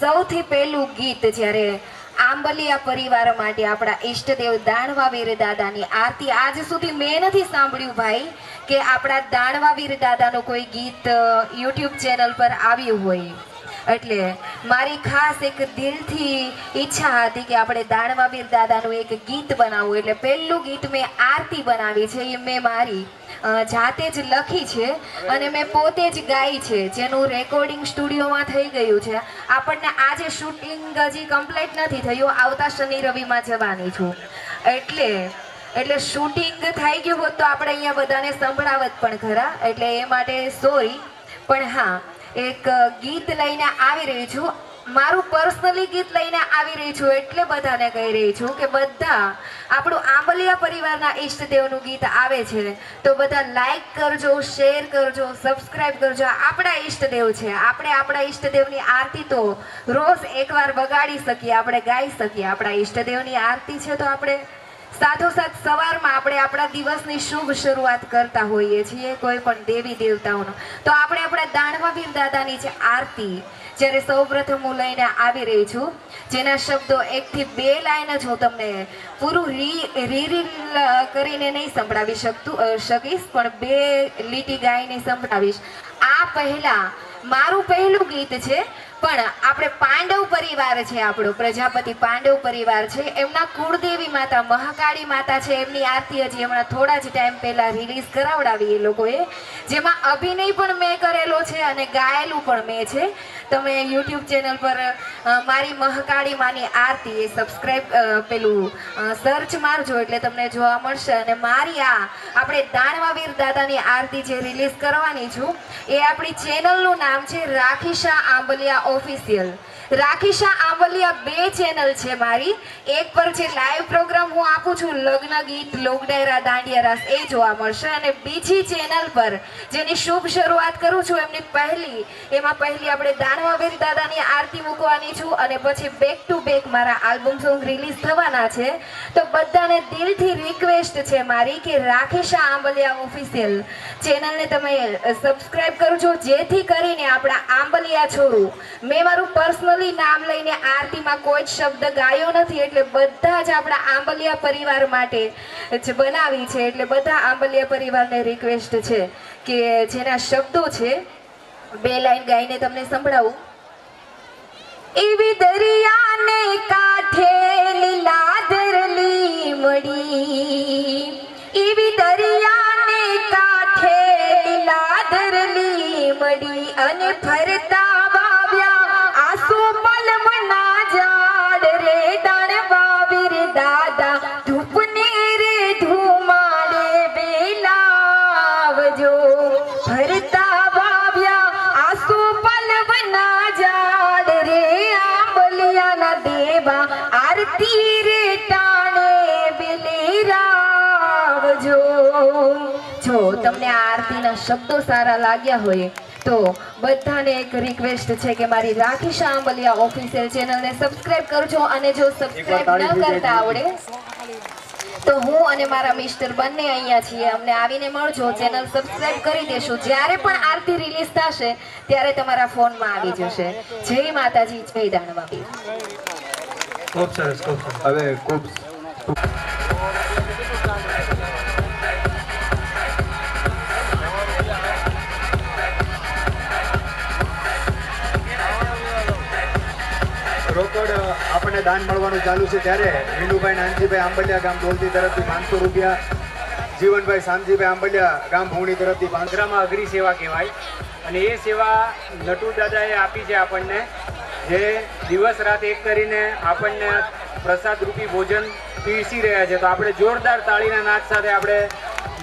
સૌથી પહેલું ગીત જ્યારે આંબલિયા પરિવાર માટે આપણા ઈષ્ટદેવ દાણવાવીર દાદાની આરતી, આજ સુધી મેં નથી સાંભળ્યું ભાઈ કે આપણા દાણવાવીર દાદાનું કોઈ ગીત યુટ્યુબ ચેનલ પર આવ્યું હોય. એટલે મારી ખાસ એક દિલથી ઈચ્છા હતી કે આપણે દાણવાવીર દાદાનું એક ગીત બનાવવું. એટલે પહેલું ગીત મેં આરતી બનાવી છે, એ મેં મારી જાતે જ લખી છે અને મેં પોતે જ ગાઈ છે, જેનું રેકોર્ડિંગ સ્ટુડિયોમાં થઈ ગયું છે. આપણને આજે શૂટિંગ હજી કમ્પ્લીટ નથી થયું, આવતા શનિ રવિમાં જવાની છું. એટલે શૂટિંગ થઈ ગયું હોત તો આપણે અહીંયા બધાને સંભળાવત પણ ખરા, એટલે એ માટે સોરી. પણ હા, એક ગીત લઈને આવી રહી છું, મારું પર્સનલી ગીત લઈને આવી રહી છું. એટલે બધાને કહી રહી છું કે બધા આપણું આંબલિયા પરિવારના ઈષ્ટદેવનું ગીત આવે છે તો બધા લાઈક કરજો, શેર કરજો, સબસ્ક્રાઇબ કરજો. આપણા ઈષ્ટદેવ છે, આપણે આપણા ઈષ્ટદેવની આરતી તો રોજ એકવાર વગાડી શકીએ, આપણે ગાઈ શકીએ. આપણા ઈષ્ટદેવની આરતી છે તો આપણે સાથોસાથ સવારમાં આપણે આપણા દિવસની શુભ શરૂઆત કરતા હોઈએ છીએ કોઈ પણ દેવી દેવતાઓનો. તો આપણે આપણા દાણવાવીર દાદાની જે આરતી જ્યારે સૌપ્રથમ હું લઈને આવી રહી છું, જેના શબ્દો 1 થી 2 લાઈન જ હું તમને પૂરું રીલ કરીને નહીં સંભળાવી શકીશ, પણ 2 લીટી ગાઈને સંભળાવીશ. આ પહેલા મારું પહેલું ગીત છે, પણ આપણે પાંડવ પરિવાર છે, આપણો પ્રજાપતિ પાંડવ પરિવાર છે, એમના કુળદેવી માતા મહાકાળી માતા છે, એમની આરતી હજી હમણાં થોડા જ ટાઈમ પહેલા રિલીઝ કરાવડાવી એ લોકોએ, જેમાં અભિનય પણ મેં કરેલો છે અને ગાયેલું પણ મેં છે. તમે યુટ્યુબ ચેનલ પર મારી મહાકાળી માની આરતી એ સબસ્ક્રાઇબ પેલું સર્ચ મારજો એટલે તમને જોવા મળશે. અને મારી આપણે દાણવાવીર દાદાની આરતી જે રિલીઝ કરવાની છું એ આપણી ચેનલનું નામ છે રાખીશા આંબલિયા ઓફિશિયલ. રાખીશા આંબલિયા 2 ચેનલ છે મારી. એક પર જે લાઈવ પ્રોગ્રામ હું આપું છું લગ્ન ગીત, લોકડાયરા, દાંડિયા રાસ એ જોવા મળશે, અને બીજી ચેનલ પર જેની શુભ શરૂઆત કરું છું એમની એમાં પહેલી આપણે દાનવાવીર દાદાની આરતી મૂકવાની છું, અને પછી બેક ટુ બેક મારા આલ્બમ સોંગ રિલીઝ થવાના છે. તો બધાને દિલથી રિક્વેસ્ટ છે મારી કે રાખીશા આંબલિયા ઓફિશિયલ ચેનલને તમે સબસ્ક્રાઇબ કરજો, જેથી કરીને આપણા આંબલિયા છોરું, મેં મારું પર્સનલી નામ લઈને આરતીમાં કોઈ જ શબ્દ ગાયો નથી, એટલે બધા જ આપણા આંબલિયા પરિવાર માટે જ બનાવી છે. એટલે બધા આંબલિયા પરિવારને રિક્વેસ્ટ છે કે જેના શબ્દો છે 2 લાઈન ગાઈને તમને સંભળાવું. એવી દરિયાને કાંઠે લીલાધર લીમડી, એવી દરિયાને કાંઠે લીલાધર લીમડી, અને ફરતા વાવ્યા આસુ પલમના ઝાડ રે, દાનવાવીર દાદા ધૂપને રે ધુમાડે બેલાવજો, ફરતા વાવ્યા આસુ પલમના ઝાડ રે, આંબલિયાના દેવા આરતી રે ટાણે બેલેરાવજો. જો તમને આ આરતીના શબ્દો સારા લાગ્યા હોય તો બધાને એક રિક્વેસ્ટ છે કે મારી રાખીશા આંબલિયા ઓફિશિયલ ચેનલને સબસ્ક્રાઇબ કરજો, અને જો સબસ્ક્રાઇબ ન કરતા આવડે તો હું અને મારા મિસ્ટર બંને અહીંયા છીએ, અમને આવીને મળજો, ચેનલ સબસ્ક્રાઇબ કરી દેશું. જ્યારે પણ આરતી રિલીઝ થશે ત્યારે તમારા ફોનમાં આવી જશે. જય માતાજી, જય દાનવાવીર. ખૂબ સરસ, ખૂબ સરસ. હવે ખૂબ રોકડ આપણને દાન મળવાનું ચાલુ છે, ત્યારે વિનુભાઈ નાનજીભાઈ આંબલિયા ગામ ડોલતી તરફથી 500 રૂપિયા, જીવનભાઈ શામજીભાઈ આંબલિયા ગામ ભૂણી તરફથી 500. આંધ્રામાં અઘરી સેવા કહેવાય, અને એ સેવા નટુ દાદાએ આપી છે આપણને, જે દિવસ રાત એક કરીને આપણને પ્રસાદ રૂપી ભોજન પીરસી રહ્યા છે. તો આપણે જોરદાર તાળીના નાદ સાથે આપણે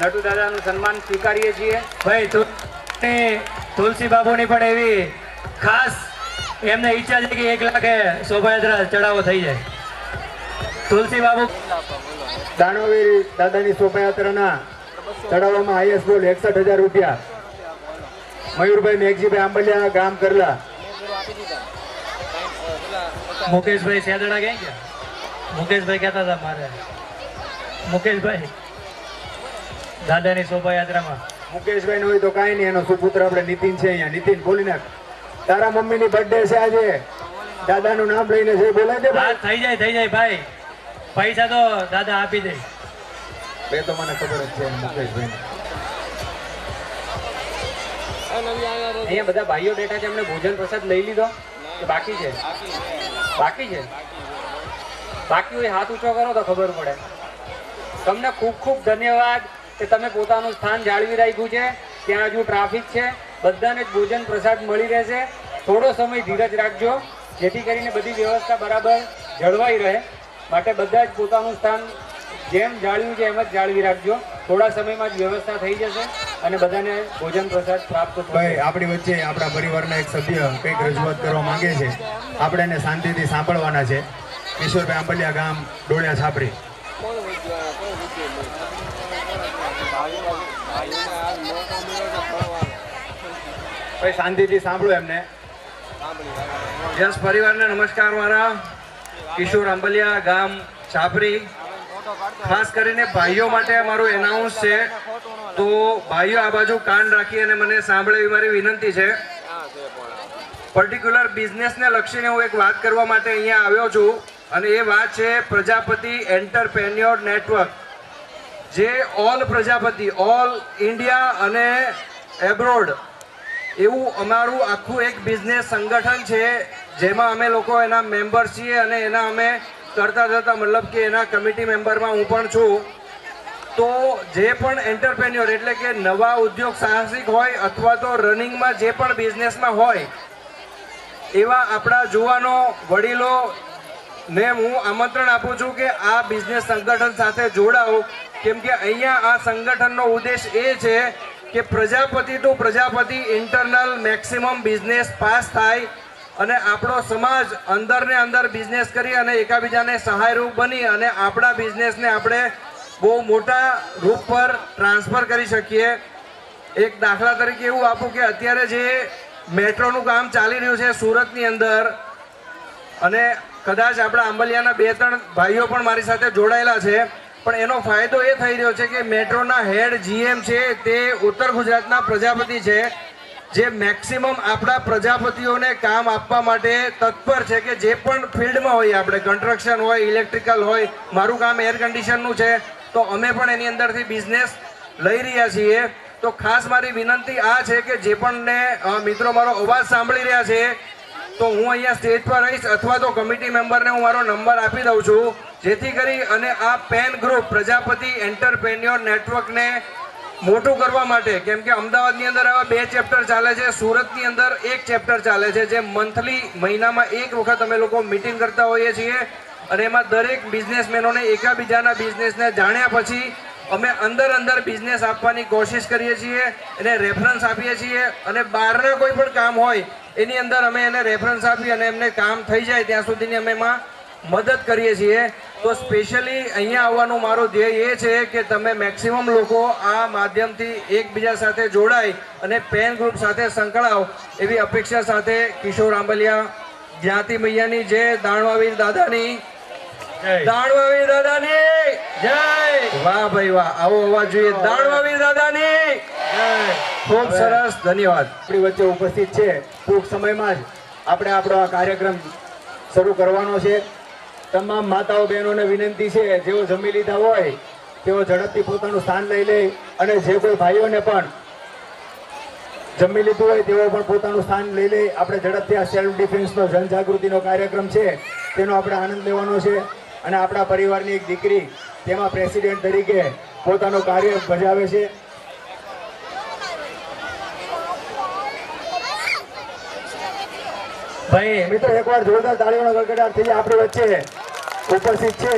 નટુ દાદાનું સન્માન સ્વીકારીએ છીએ. ભાઈ તુલસી બાબુની પણ એવી ખાસ એમને ઈચ્છા છે કે 1 લાખે શોભાયાત્રા ચડાવો થઈ જાય. તુલસી બાબુ દાનવીર દાદાની શોભાયાત્રાના ચડાવવામાં હાઈએસ્ટ બોલ 61,000 રૂપિયા. મયુરભાઈ મેઘજીભાઈ આંબલિયા ગામ કરલા. મુકેશભાઈ સેદડા ક્યાં ગયા? મુકેશભાઈ કહેતા હતા મારે, મુકેશભાઈ દાદાની શોભાયાત્રામાં. મુકેશભાઈ નો હોય તો કાંઈ નહીં, એનો સુપુત્ર આપણે નીતિન છે અહીંયા. નીતિન બોલી નાખ, તારા મમ્મીની બર્થડે છે આજે, દાદાનું નામ લઈને છે, બોલાય દે ભાઈ. થઈ જાય ભાઈ, પૈસા તો દાદા આપી દે. બે તો મને ખબર જ છે મુકેશભાઈ. અહીંયા બધા ભાઈઓ બેઠા છે, એમને ભોજન પ્રસાદ લઈ લીધો કે બાકી છે? બાકી છે. બાકી હોય હાથ ઊંચો કરો તો ખબર પડે. તમને ખૂબ ખૂબ ધન્યવાદ કે તમે પોતાનું સ્થાન જાળવી રાખ્યું છે. ત્યાં હજુ ટ્રાફિક છે, બધાને જ ભોજન પ્રસાદ મળી રહેશે. થોડો સમય ધીરજ રાખજો, જેથી કરીને બધી વ્યવસ્થા બરાબર જળવાઈ રહે. માટે બધા જ પોતાનું સ્થાન જેમ જાળવ્યું છે એમ જ જાળવી રાખજો. થોડા સમયમાં જ વ્યવસ્થા થઈ જશે અને બધાને ભોજન પ્રસાદ પ્રાપ્ત થશે. ભાઈ આપણી વચ્ચે આપણા પરિવારના એક સભ્ય કંઈક રજૂઆત કરવા માંગે છે, આપણે એને શાંતિથી સાંભળવાના છે. કિશોરભાઈ આંબલિયા ગામ ડોળિયા છાપરી. ભાઈ શાંતિથી સાંભળો એમને. યસ પરિવારને નમસ્કાર. મારા કિશોર આંબલિયા ગામ છાપરી. ખાસ કરીને ભાઈઓ માટે મારું એનાઉન્સ છે, તો ભાઈઓ આ બાજુ કાન રાખી અને મને સાંભળે એવી મારી વિનંતી છે. પર્ટિક્યુલર બિઝનેસને લક્ષીને હું એક વાત કરવા માટે અહીંયા આવ્યો છું, અને એ વાત છે પ્રજાપતિ એન્ટરપ્રેન્યોર નેટવર્ક, જે ઓલ પ્રજાપતિ, ઓલ ઇન્ડિયા અને એબ્રોડ એવું અમારું આખું એક બિઝનેસ સંગઠન છે, જેમાં અમે લોકો એના મેમ્બર છીએ અને એના અમે કરતા જતા મતલબ કે એના કમિટી મેમ્બરમાં હું પણ છું. તો જે પણ એન્ટરપ્રેન્યોર એટલે કે નવા ઉદ્યોગ સાહસિક હોય અથવા તો રનિંગમાં જે પણ બિઝનેસમાં હોય એવા આપણા જુવાનો વડીલો ને હું આમંત્રણ આપું છું કે આ બિઝનેસ સંગઠન સાથે જોડાઓ. કેમ કે અહીંયા આ સંગઠનનો ઉદ્દેશ એ છે કે Prajapati to Prajapati internal maximum business પાસ થાય અને આપણો સમાજ અંદર ને અંદર બિઝનેસ કરી અને એકાબીજાને સહાયરૂપ બની અને આપણા બિઝનેસને આપણે બહુ મોટા રૂપ પર ટ્રાન્સફર કરી શકીએ. એક દાખલા તરીકે એવું આપું કે અત્યારે જે મેટ્રોનું કામ ચાલી રહ્યું છે સુરતની અંદર, અને કદાચ આપણા આંબલિયાના 2-3 ભાઈઓ પણ મારી સાથે જોડાયેલા છે, પણ એનો ફાયદો એ થઈ રહ્યો છે કે મેટ્રોના હેડ GM છે તે ઉત્તર ગુજરાતના પ્રજાપતિ છે, જે મેક્સિમમ આપણા પ્રજાપતિઓને કામ આપવા માટે તત્પર છે કે જે પણ ફિલ્ડમાં હોય, આપણે કન્સ્ટ્રક્શન હોય, ઇલેક્ટ્રિકલ હોય, મારું કામ એર કન્ડિશનનું છે તો અમે પણ એની અંદરથી બિઝનેસ લઈ રહ્યા છીએ. તો ખાસ મારી વિનંતી આ છે કે જે પણ મિત્રો મારો અવાજ સાંભળી રહ્યા છે તો હું અહીંયા સ્ટેજ પર રહીશ અથવા તો કમિટી મેમ્બરને હું મારો નંબર આપી દઉં છું, જેથી કરી અને આ પેન ગ્રુપ પ્રજાપતિ એન્ટરપ્રેન્યોર નેટવર્કને મોટું કરવા માટે, કેમ કે અમદાવાદની અંદર આવા 2 ચેપ્ટર ચાલે છે, સુરતની અંદર 1 ચેપ્ટર ચાલે છે, જે મંથલી મહિનામાં 1 વખત અમે લોકો મિટિંગ કરતા હોઈએ છીએ અને એમાં દરેક બિઝનેસમેનોને એકાબીજાના બિઝનેસને જાણ્યા પછી અમે અંદર બિઝનેસ આપવાની કોશિશ કરીએ છીએ, એને રેફરન્સ આપીએ છીએ અને બહારના કોઈ પણ કામ હોય એની અંદર અમે એને રેફરન્સ આપી અને એમને કામ થઈ જાય ત્યાં સુધીની અમે એમાં મદદ કરીએ છીએ. તો સ્પેશિયલી અહીંયા આવવાનું મારું ધ્યેય એ છે કે તમે મેક્સિમમ લોકો આ માધ્યમથી એકબીજા સાથે જોડાય અને પેન ગ્રુપ સાથે સંકળાવ એવી અપેક્ષા સાથે કિશોર આંબલિયા જ્ઞાતિ મૈયાની જય, દાણવાવીર દાદાની દાણવાવીર દાદાની જય. વાહ ભાઈ વાહ, આવો અવાજ જોઈએ. દાણવાવીર દાદાની જય. ખૂબ સરસ, ધન્યવાદ. આપણી વચ્ચે ઉપસ્થિત છે. ટૂંક સમયમાં જ આપણે આપણો આ કાર્યક્રમ શરૂ કરવાનો છે. તમામ માતાઓ બહેનોને વિનંતી છે, જેઓ જમી લીધા હોય તેઓ ઝડપથી પોતાનું સ્થાન લઈ લે અને જે કોઈ ભાઈઓને પણ જમી લીધું હોય તેઓ પણ પોતાનું સ્થાન લઈ લે. આપણે ઝડપથી આ સેલ્ફ ડિફેન્સનો જનજાગૃતિનો કાર્યક્રમ છે તેનો આપણે આનંદ લેવાનો છે અને આપણા પરિવારની એક દીકરી તેમાં પ્રેસિડેન્ટ તરીકે પોતાનું કાર્ય બજાવે છે. ભાઈ મિત્રો એકવાર જોરદાર તાળીઓનો ગડગડાટ થઈ જાય. આપણી વચ્ચે ઉપસ્થિત છે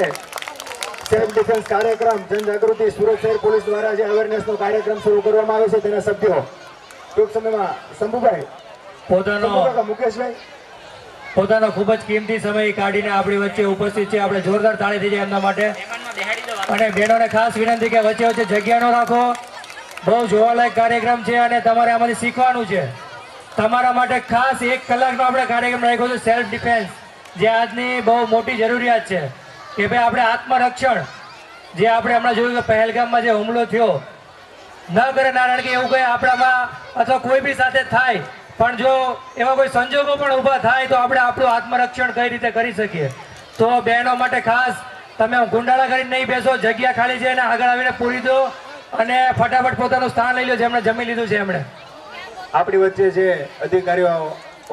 સેલ્ફ ડિફેન્સ કાર્યક્રમ જનજાગૃતિ સુરત શહેર પોલીસ દ્વારા જે અવેરનેસનો કાર્યક્રમ શરૂ કરવામાં આવે છે તેના સભ્યો ટૂંક સમયમાં શંભુભાઈ મુકેશભાઈ પોતાનો ખૂબ જ કિંમતી સમય કાઢીને આપણી વચ્ચે ઉપસ્થિત છે. આપણે જોરદાર તાળી થઈ જાય એમના માટે. અને બહેનોને ખાસ વિનંતી કે વચ્ચે વચ્ચે જગ્યા ન રાખો. બહુ જોવાલાયક કાર્યક્રમ છે અને તમારે આમાંથી શીખવાનું છે. તમારા માટે ખાસ 1 કલાકનો આપણે કાર્યક્રમ રાખ્યો છે સેલ્ફ ડિફેન્સ, જે આજની બહુ મોટી જરૂરિયાત છે કે ભાઈ આપણે આત્મરક્ષણ, જે આપણે હમણાં જોયું કે પહેલગામમાં જે હુમલો થયો ન કરે નારાયણ કે એવું કંઈ આપણામાં અથવા કોઈ બી સાથે થાય, પણ જો એવા કોઈ સંજોગો પણ ઊભા થાય તો આપણે આપણું આત્મરક્ષણ કઈ રીતે કરી શકીએ. તો બહેનો માટે ખાસ તમે ગુંડાળા કરીને નહીં બેસો, જગ્યા ખાલી છે એને આગળ આવીને પૂરી દો અને ફટાફટ પોતાનું સ્થાન લઈ લો જેમણે જમી લીધું છે એમણે. આપણી વચ્ચે જે અધિકારીઓ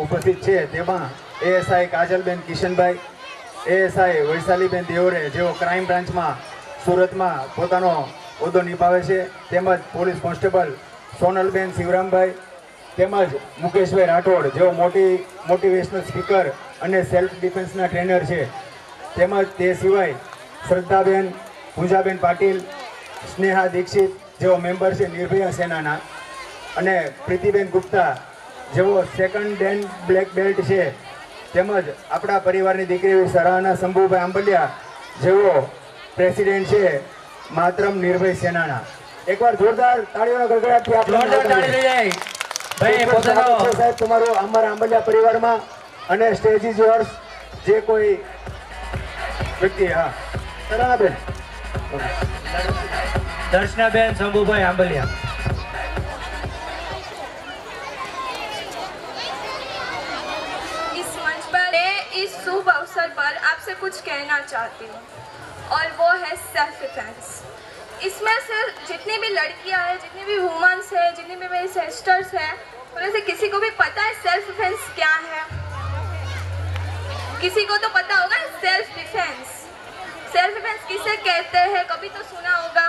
ઉપસ્થિત છે તેમાં ASI કાજલબેન કિશનભાઈ, ASI વૈશાલીબેન દેવરે જેઓ ક્રાઇમ બ્રાન્ચમાં સુરતમાં પોતાનો હોદ્દો નિભાવે છે, તેમજ પોલીસ કોન્સ્ટેબલ સોનલબેન શિવરામભાઈ, તેમજ મુકેશભાઈ રાઠોડ જેઓ મોટિવેશનલ સ્પીકર અને સેલ્ફ ડિફેન્સના ટ્રેનર છે, તેમજ તે સિવાય શ્રદ્ધાબેન, પૂજાબેન પાટીલ, સ્નેહા દીક્ષિત જેઓ મેમ્બર છે નિર્ભયા સેનાના, અને પ્રીતિબેન ગુપ્તા જેઓ 2nd ડેન બ્લેક બેલ્ટ છે, તેમજ આપણા પરિવારની દીકરી સરાહના શંભુભાઈ આંબલિયા જેઓ પ્રેસિડેન્ટ છે માતરમ નિર્ભય સેનાના. એકવાર જોરદાર તાળીઓના ગડગડાટથી આપણે ભાઈ પોતાનો સાહેબ તમારો અમારા આંબલિયા પરિવારમાં અને સ્ટેજ ઇઝ યોર્સ. જે કોઈ વ્યક્તિ હા સરાહનાબેન દર્શનાબેન શંભુભાઈ આંબલિયા. इस शुभ अवसर पर आपसे कुछ कहना चाहती हूँ और वो है सेल्फ डिफेंस. इसमें से जितनी भी लड़कियाँ हैं, जितनी भी वुमेन्स हैं, जितनी भी मेरी सिस्टर्स हैं, उनमें से किसी को भी पता है सेल्फ डिफेंस क्या है? किसी को तो पता होगा सेल्फ डिफेंस. सेल्फ डिफेंस किसे कहते हैं कभी तो सुना होगा.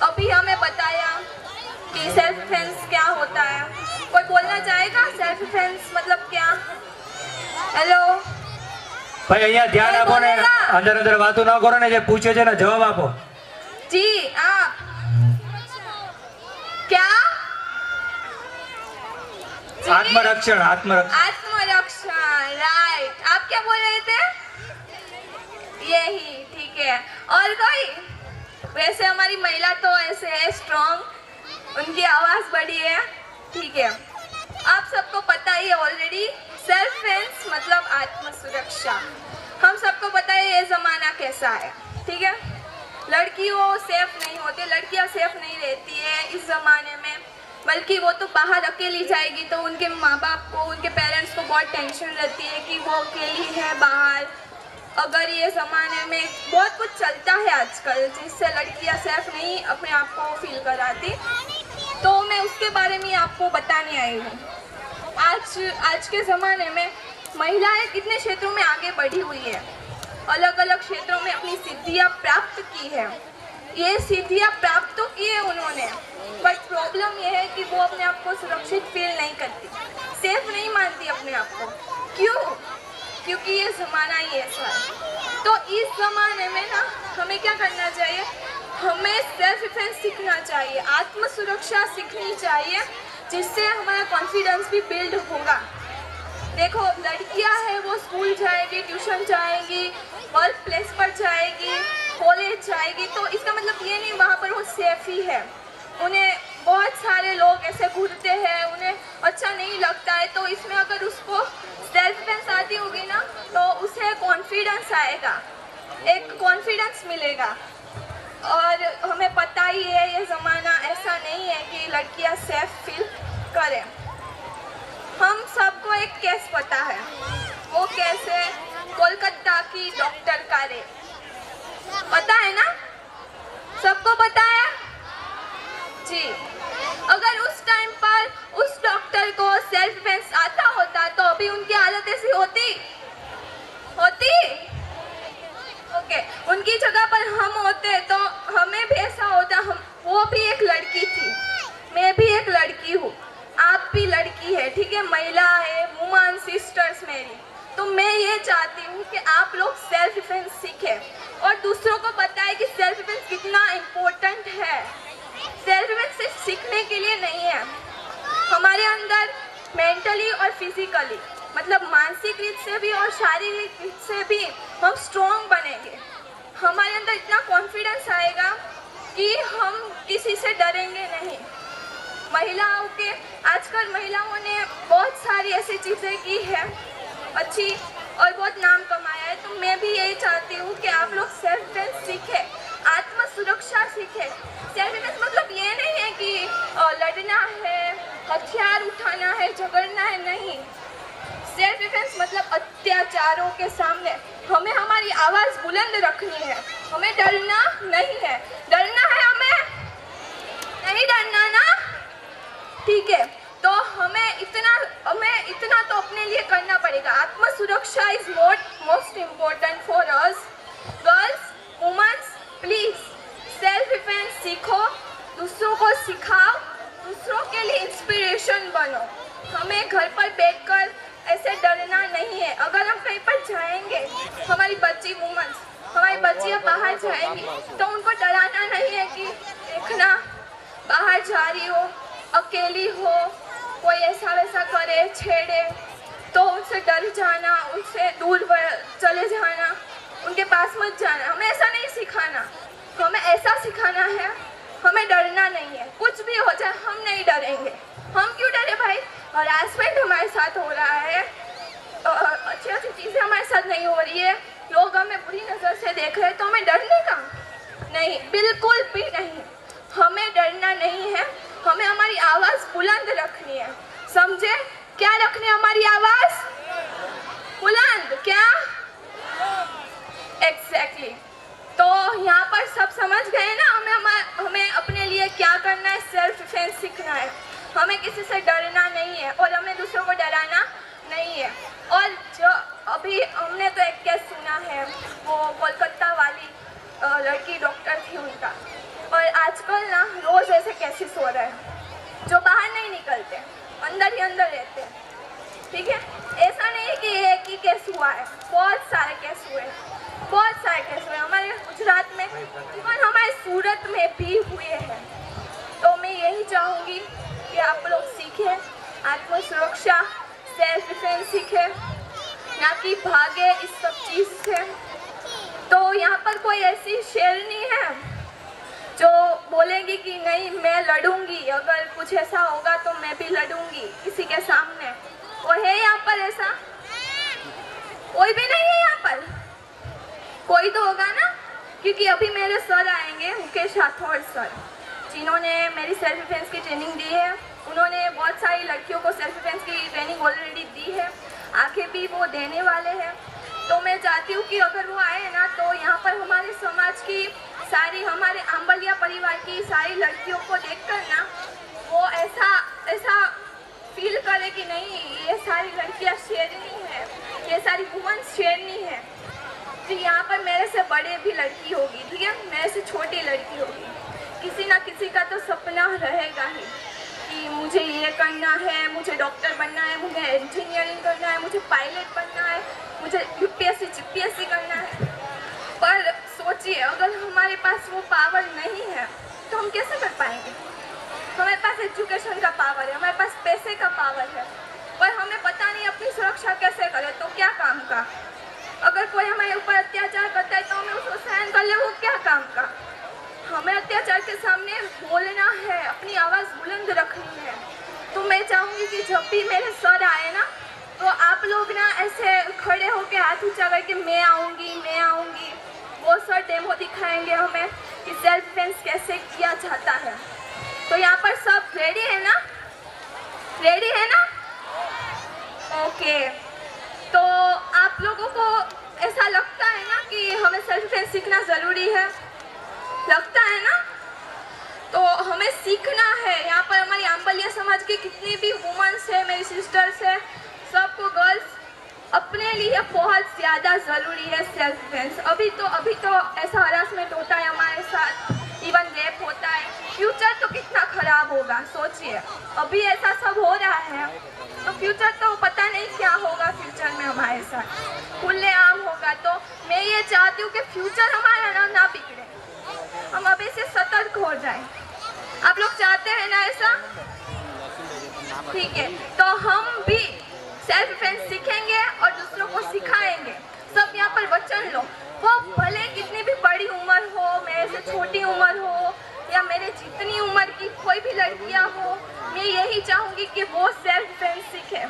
अभी हमें बताया कि सेल्फ डिफेंस क्या होता है. कोई बोलना चाहेगा सेल्फ डिफेंस मतलब क्या? हेलो ભાઈ અહીંયા ધ્યાન આપો ને, અંદર અંદર વાતો ના કરો ને, જે પૂછે છે ને જવાબ આપો. जी आप क्या? આત્મરક્ષણ. आत्मरक्षण यही ठीक है। और कोई? वैसे हमारी महिला तो ऐसे है स्ट्रॉन्ग, उनकी आवाज़ बड़ी है, ठीक है। आप सबको पता ही है ऑलरेडी, सेल्फ डिफेंस मतलब आत्म सुरक्षा। हम सबको पता है ये ज़माना कैसा है, ठीक है। लड़कियों सेफ नहीं होती, लड़कियां सेफ नहीं रहती है इस ज़माने में, बल्कि वो तो बाहर अकेली जाएगी तो उनके माँ बाप को, उनके पेरेंट्स को बहुत टेंशन रहती है कि वो अकेली है बाहर। अगर ये ज़माने में बहुत कुछ चलता है आजकल जिससे लड़कियां सेफ नहीं अपने आप को फील कराती, तो मैं उसके बारे में आपको बताने आई हूँ। आज के ज़माने में महिलाएं कितने क्षेत्रों में आगे बढ़ी हुई है, अलग अलग क्षेत्रों में अपनी सिद्धियाँ प्राप्त की है। ये सिद्धियाँ प्राप्त तो की है उन्होंने, बट प्रॉब्लम ये है कि वो अपने आप को सुरक्षित फील नहीं करती, सेफ नहीं मानती अपने आप को। क्यों? क्योंकि ये ज़माना ही ऐसा है। तो इस ज़माने में ना हमें क्या करना चाहिए, हमें सेल्फ डिफेंस सीखना चाहिए, आत्म सुरक्षा सीखनी चाहिए, जिससे हमारा कॉन्फिडेंस भी बिल्ड होगा। देखो लड़कियां हैं वो स्कूल जाएगी, ट्यूशन जाएगी, वर्क प्लेस पर जाएगी, कॉलेज जाएगी, तो इसका मतलब ये नहीं वहाँ पर वो सेफ ही है। उन्हें बहुत सारे लोग ऐसे घूरते हैं, उन्हें अच्छा नहीं लगता है, तो इसमें अगर उसको सेल्फ डिफेंस आती होगी ना तो उसे कॉन्फिडेंस आएगा, एक कॉन्फिडेंस मिलेगा। और हमें पता ही है ये ज़माना ऐसा नहीं है कि लड़कियां सेफ फील करें। हम सबको एक केस पता है, वो केस है कोलकाता की डॉक्टर का रेप, पता है ना, सबको पता है जी। अगर उस टाइम पर उस डॉक्टर को सेल्फ डिफेंस आता होता तो अभी उनकी हालत ऐसी होती? ओके, उनकी जगह पर हम होते तो हमें भी ऐसा होता। वो भी एक लड़की थी, मैं भी एक लड़की हूँ, आप भी लड़की है, ठीक है, महिला है, वुमन सिस्टर्स मेरी। तो मैं ये चाहती हूँ कि आप लोग सेल्फ डिफेंस सीखें और दूसरों को बताएं कि सेल्फ डिफेंस कितना इम्पोर्टेंट है। सेल्फ डिफेंस सिर्फ सीखने के लिए नहीं है, हमारे अंदर मेंटली और फिजिकली मतलब मानसिक रीत से भी और शारीरिक रीत से भी हम स्ट्रॉन्ग बनेंगे। हमारे अंदर इतना कॉन्फिडेंस आएगा कि हम किसी से डरेंगे नहीं। महिलाओं के आजकल महिलाओं ने बहुत सारी ऐसी चीज़ें की है अच्छी और बहुत नाम कमाया है, तो मैं भी यही चाहती हूँ कि आप लोग सेल्फ डिफेंस सीखें, आत्म सुरक्षा सीखें। सेल्फ डिफेंस मतलब ये नहीं है कि लड़ना है, हथियार उठाना है, झगड़ना है, नहीं। सेल्फ डिफेंस मतलब अत्याचारों के सामने हमें हमारी आवाज़ बुलंद रखनी है, हमें डरना नहीं है। डरना है हमें नहीं, डरना ना, ठीक है। तो हमें इतना तो अपने लिए करना पड़ेगा। आत्म सुरक्षा is most important for us girls, womens. Please self defence सीखो, दूसरों को सिखाओ, दूसरों के लिए इंस्पिरेशन बनो। हमें घर पर बैठकर ऐसे डरना नहीं है। अगर हम कहीं पर जाएंगे, हमारी बच्ची वुमेन्स, हमारी बच्चियाँ बाहर जाएंगी तो उनको डराना नहीं है कि देखना बाहर जा रही हो, अकेली हो, कोई ऐसा वैसा करे, छेड़े, तो उनसे डर जाना, उनसे दूर चले जाना, उनके पास मत जाना। हमें ऐसा नहीं सिखाना, हमें ऐसा सिखाना है हमें डरना नहीं है। कुछ भी हो जाए हम नहीं डरेंगे। हम क्यों डरे भाई? हरासमेंट हमारे साथ हो रहा है, अच्छी अच्छी चीज़ें हमारे साथ नहीं हो रही है, लोग हमें बुरी नज़र से देख रहे हैं, तो हमें डरने का नहीं, बिल्कुल भी नहीं। हमें डरना नहीं है, हमें हमारी आवाज़ बुलंद रखनी है, समझे? क्या रखनी है हमारी आवाज़ बुलंद? क्या? एग्जैक्टली। तो यहाँ पर सब समझ गए ना, हमें अपने लिए क्या करना है, सेल्फ डिफेंस सीखना है। हमें किसी से डरना नहीं है और हमें दूसरों को डराना नहीं है। और जो अभी हमने तो एक केस सुना है, वो कोलकाता वाली लड़की डॉक्टर थी उनका, और आजकल ना रोज़ ऐसे केसेस हो रहे हैं जो बाहर नहीं निकलते, अंदर ही अंदर रहते हैं, ठीक है। ऐसा नहीं है कि एक ही केस हुआ है, बहुत सारे केस हुए हैं, बहुत सारे केस हुए हमारे गुजरात में, इवन हमारे सूरत में भी हुए हैं। तो मैं यही चाहूँगी कि आप लोग सीखें आत्म सुरक्षा, सेल्फ डिफेंस सीखें, ना कि भागे इस सब चीज़ से। तो यहाँ पर कोई ऐसी शेरनी है जो बोलेंगी कि नहीं मैं लड़ूंगी, अगर कुछ ऐसा होगा तो मैं भी लड़ूंगी किसी के सामने? और है यहाँ पर ऐसा? कोई भी नहीं है यहाँ पर। कोई तो होगा ना, क्योंकि अभी मेरे सर आएंगे, मुकेश राठौड़ सर, जिन्होंने मेरी सेल्फ डिफेंस की ट्रेनिंग दी है। उन्होंने बहुत सारी लड़कियों को सेल्फ डिफेंस की ट्रेनिंग ऑलरेडी दी है, आगे भी वो देने वाले हैं। तो मैं चाहती हूँ कि अगर वो आए ना तो यहाँ पर हमारे समाज की सारी, हमारे आंबलिया परिवार की सारी लड़कियों को देखकर ना वो ऐसा फील करे कि नहीं ये सारी लड़कियाँ शेरनी है, ये सारी वुमन शेरनी है। जी यहाँ पर मेरे से बड़े भी लड़की होगी, ठीक है, मेरे से छोटी लड़की होगी, किसी ना किसी का तो सपना रहेगा ही कि मुझे ये करना है, मुझे डॉक्टर बनना है, मुझे इंजीनियरिंग करना है, मुझे पायलट बनना है, मुझे यूपीएससी जीपीएससी करना है। पर सोचिए अगर हमारे पास वो पावर नहीं है तो हम कैसे कर पाएंगे? हमारे पास एजुकेशन का पावर है, हमारे पास पैसे का पावर है, पर हमें पता नहीं अपनी सुरक्षा कैसे करें, तो क्या काम का? अगर कोई हमारे ऊपर अत्याचार करता है तो हमें उसको सहन कर ले, वो क्या काम का? हमें अत्याचार के सामने बोलना है, अपनी आवाज़ बुलंद रखनी है। तो मैं चाहूँगी कि जब भी मेरे सर आए ना तो आप लोग ना ऐसे खड़े होकर हाथ ऊंचा करके मैं आऊँगी, मैं आऊँगी। वो सर डेमो दिखाएंगे हमें कि सेल्फ डिफेंस कैसे किया जाता है। तो यहाँ पर सब रेडी है ना? रेडी है ना? ओके। तो आप लोगों को ऐसा लगता है ना कि हमें सेल्फ डिफेंस सीखना ज़रूरी है? लगता है ना? तो हमें सीखना है। यहाँ पर हमारी आंबलिया समाज की कितनी भी वुमेन्स है, मेरी सिस्टर्स है, सबको गर्ल्स अपने लिए बहुत ज़्यादा ज़रूरी है सेल्फ डिफेंस। अभी तो ऐसा हरासमेंट होता है हमारे साथ, इवन रेप होता है। फ्यूचर तो कितना ख़राब होगा सोचिए। अभी ऐसा सब हो रहा है तो फ्यूचर तो पता नहीं क्या होगा फ्यूचर में हमारे साथ, खुलेआम होगा। तो मैं ये चाहती हूँ कि फ्यूचर हमारा ना बिगड़े, हम अभी से सतर्क हो जाएं। आप लोग चाहते हैं ना ऐसा? ठीक है, तो हम भी सेल्फ डिफेंस सीखेंगे और दूसरों को सिखाएंगे। सब यहाँ पर वचन लो, वो भले कितनी भी बड़ी उम्र हो, मेरे से छोटी उम्र हो या मेरे जितनी उम्र की कोई भी लड़कियाँ हो, मैं यही चाहूँगी कि वो सेल्फ डिफेंस सीखे।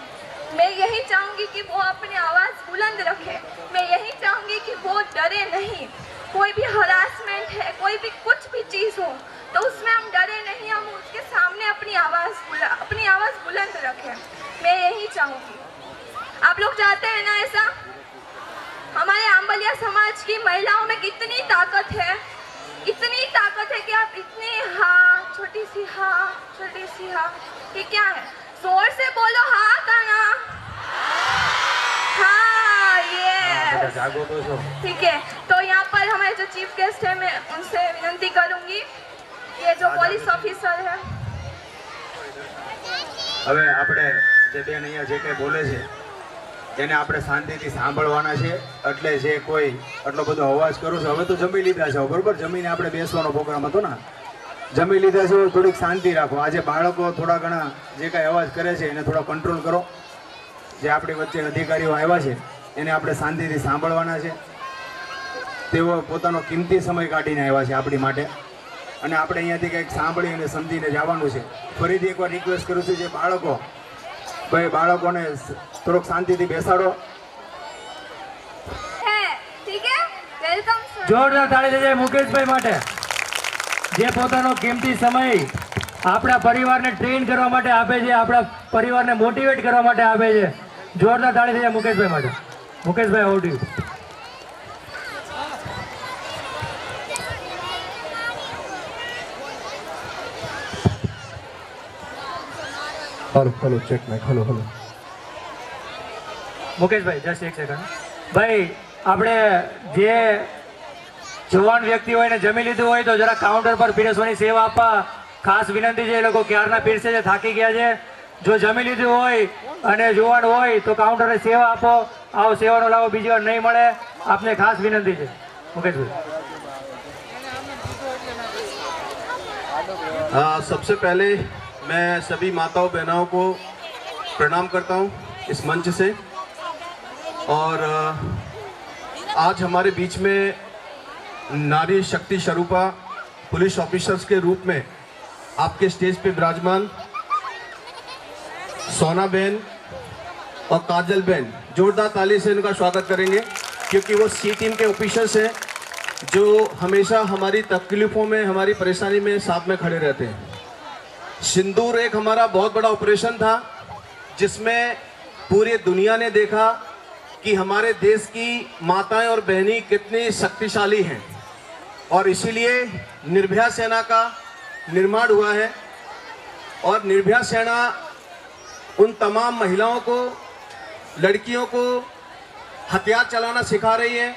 मैं यही चाहूँगी कि वो अपनी आवाज़ बुलंद रखे। मैं यही चाहूँगी कि वो डरे नहीं। कोई भी हरासमेंट है, कोई भी कुछ भी चीज़ हो तो उसमें हम डरे नहीं, हम उसके सामने अपनी आवाज़ बुलंद रखें। मैं यही चाहूँगी। आप लोग चाहते हैं ना ऐसा? हमारे आंबलिया समाज की महिलाओं में कितनी ताकत है, इतनी ताकत है कि आप इतनी हाँ, छोटी सी हाँ, ये क्या है? जोर से बोलो हाँ का ना। हाँ, ये ठीक है। तो यहाँ पर हमारे जो चीफ गेस्ट है, मैं उनसे विनती करूंगी, ये जो पुलिस ऑफिसर है, હવે આપણે જે બેન અહીંયા જે કંઈ બોલે છે એને આપણે શાંતિથી સાંભળવાના છે. એટલે જે કોઈ આટલો બધો અવાજ કરો છો, હવે તો જમી લીધા છે બરોબર, જમીને આપણે બેસવાનો પ્રોગ્રામ હતો ને, જમી લીધા છે, થોડીક શાંતિ રાખો. આજે બાળકો થોડા ઘણા જે કાંઈ અવાજ કરે છે એને થોડો કંટ્રોલ કરો. જે આપણી વચ્ચે અધિકારીઓ આવ્યા છે એને આપણે શાંતિથી સાંભળવાના છે. તેઓ પોતાનો કિંમતી સમય કાઢીને આવ્યા છે આપણી માટે, અને આપણે અહીંયાથી કંઈક સાંભળી અને સમજીને જવાનું છે. ફરીથી એકવાર રિક્વેસ્ટ કરું છું, જે બાળકો ભાઈ બાળકોને થોડોક શાંતિથી બેસાડો. ठीक है, वेलकम सर। જોરદાર તાળી દેજે મુકેશભાઈ માટે, જે પોતાનો કિંમતી સમય આપણા પરિવારને ટ્રેન કરવા માટે આપે છે, આપણા પરિવારને મોટિવેટ કરવા માટે આપે છે. જોરદાર તાળી દેજે મુકેશભાઈ માટે. મુકેશભાઈ over to you. Hello check mic hello મુકેશભાઈ જસ્ટ એક સેકન્ડ. ભાઈ આપણે જે જવાન વ્યક્તિ હોય ને જમી લીધું હોય તો જરા કાઉન્ટર પર પીરસવાની સેવા આપવા ખાસ વિનંતી છે. એ લોકો ક્યારના પીરસે છે, થાકી ગયા છે. જો જમી લીધું હોય અને જુવાન હોય તો કાઉન્ટરે સેવા આપો. આવો સેવાનો લાવો બીજી વાર નહીં મળે, આપને ખાસ વિનંતી છે. મુકેશભાઈ. सबसे पहले मैं सभी माताओं बहनों को प्रणाम करता हूँ इस मंच से, और आज हमारे बीच में नारी शक्ति स्वरूपा पुलिस ऑफिसर्स के रूप में आपके स्टेज पे विराजमान सोना बहन और काजल बहन, जोरदार ताली से इनका स्वागत करेंगे, क्योंकि वो सी टीम के ऑफिसर्स हैं जो हमेशा हमारी तकलीफ़ों में, हमारी परेशानी में साथ में खड़े रहते हैं। सिंदूर एक हमारा बहुत बड़ा ऑपरेशन था जिसमें पूरी दुनिया ने देखा कि हमारे देश की माताएं और बहनें कितनी शक्तिशाली हैं, और इसीलिए निर्भया सेना का निर्माण हुआ है। और निर्भया सेना उन तमाम महिलाओं को, लड़कियों को हथियार चलाना सिखा रही है,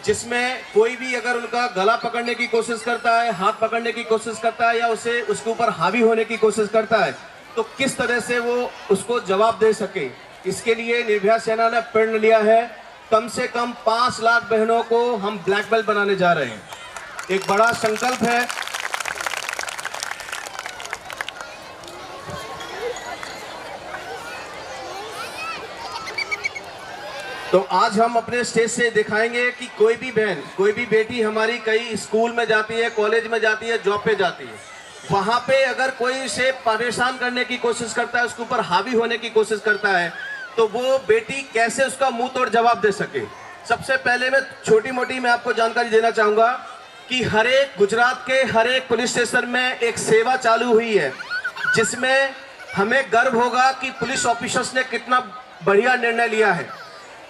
जिसमें कोई भी अगर उनका गला पकड़ने की कोशिश करता है, हाथ पकड़ने की कोशिश करता है या उसके ऊपर हावी होने की कोशिश करता है, तो किस तरह से वो उसको जवाब दे सके। इसके लिए निर्भया सेना ने प्रण लिया है, कम से कम 5 लाख बहनों को हम ब्लैक बेल्ट बनाने जा रहे हैं। एक बड़ा संकल्प है। तो आज हम अपने स्टेज से दिखाएंगे कि कोई भी बहन, कोई भी बेटी हमारी कई स्कूल में जाती है, कॉलेज में जाती है, जॉब पे जाती है, वहां पे अगर कोई उसे परेशान करने की कोशिश करता है, उसके ऊपर हावी होने की कोशिश करता है, तो वो बेटी कैसे उसका मुंह तोड़ जवाब दे सके। सबसे पहले मैं छोटी मोटी मैं आपको जानकारी देना चाहूँगा कि गुजरात के हर एक पुलिस स्टेशन में एक सेवा चालू हुई है, जिसमें हमें गर्व होगा कि पुलिस ऑफिसर्स ने कितना बढ़िया निर्णय लिया है।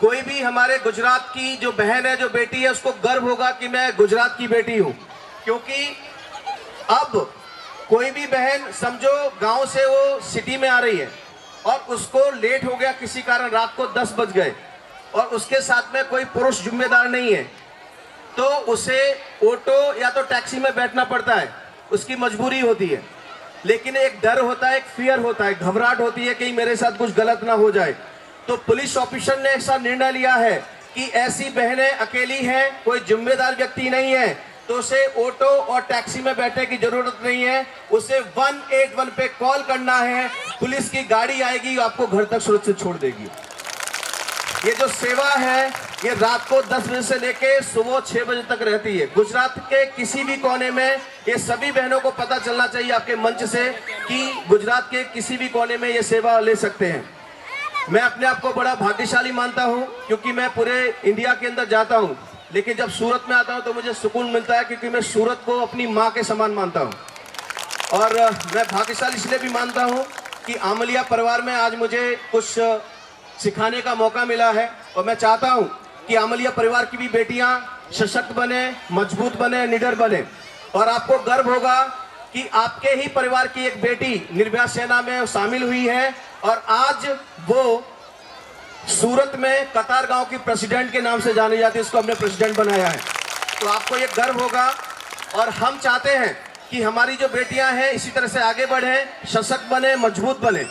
कोई भी हमारे गुजरात की जो बहन है, जो बेटी है, उसको गर्व होगा कि मैं गुजरात की बेटी हूँ, क्योंकि अब कोई भी बहन समझो गांव से वो सिटी में आ रही है और उसको लेट हो गया किसी कारण, रात को 10 बज गए और उसके साथ में कोई पुरुष जिम्मेदार नहीं है, तो उसे ऑटो या तो टैक्सी में बैठना पड़ता है, उसकी मजबूरी होती है। लेकिन एक डर होता है, एक फियर होता है, घबराहट होती है कि मेरे साथ कुछ गलत ना हो जाए। तो पुलिस ऑफिसर ने ऐसा निर्णय लिया है कि ऐसी बहनें अकेली हैं, कोई जिम्मेदार व्यक्ति नहीं है, तो उसे ऑटो और टैक्सी में बैठने की जरूरत नहीं है, उसे 181 पे कॉल करना है, पुलिस की गाड़ी आएगी, आपको घर तक सुरक्षित छोड़ देगी। ये जो सेवा है ये रात को 10 बजे से लेके सुबह 6 बजे तक रहती है। गुजरात के किसी भी कोने में ये सभी बहनों को पता चलना चाहिए आपके मंच से कि गुजरात के किसी भी कोने में ये सेवा ले सकते हैं। मैं अपने आप को बड़ा भाग्यशाली मानता हूं, क्योंकि मैं पूरे इंडिया के अंदर जाता हूं, लेकिन जब सूरत में आता हूं तो मुझे सुकून मिलता है, क्योंकि मैं सूरत को अपनी माँ के समान मानता हूं। और मैं भाग्यशाली इसलिए भी मानता हूं कि आमलिया परिवार में आज मुझे कुछ सिखाने का मौका मिला है, और मैं चाहता हूं कि आमलिया परिवार की भी बेटियां सशक्त बने, मजबूत बने, निडर बने। और आपको गर्व होगा कि आपके ही परिवार की एक बेटी निर्भया सेना में शामिल हुई है, और आज वो सूरत में कतार गांव की प्रेसिडेंट के नाम से जानी जाती है, इसको हमने प्रेसिडेंट बनाया है। तो आपको ये गर्व होगा, और हम चाहते हैं कि हमारी जो बेटियां हैं इसी तरह से आगे बढ़ें, सशक्त बने, मजबूत बने।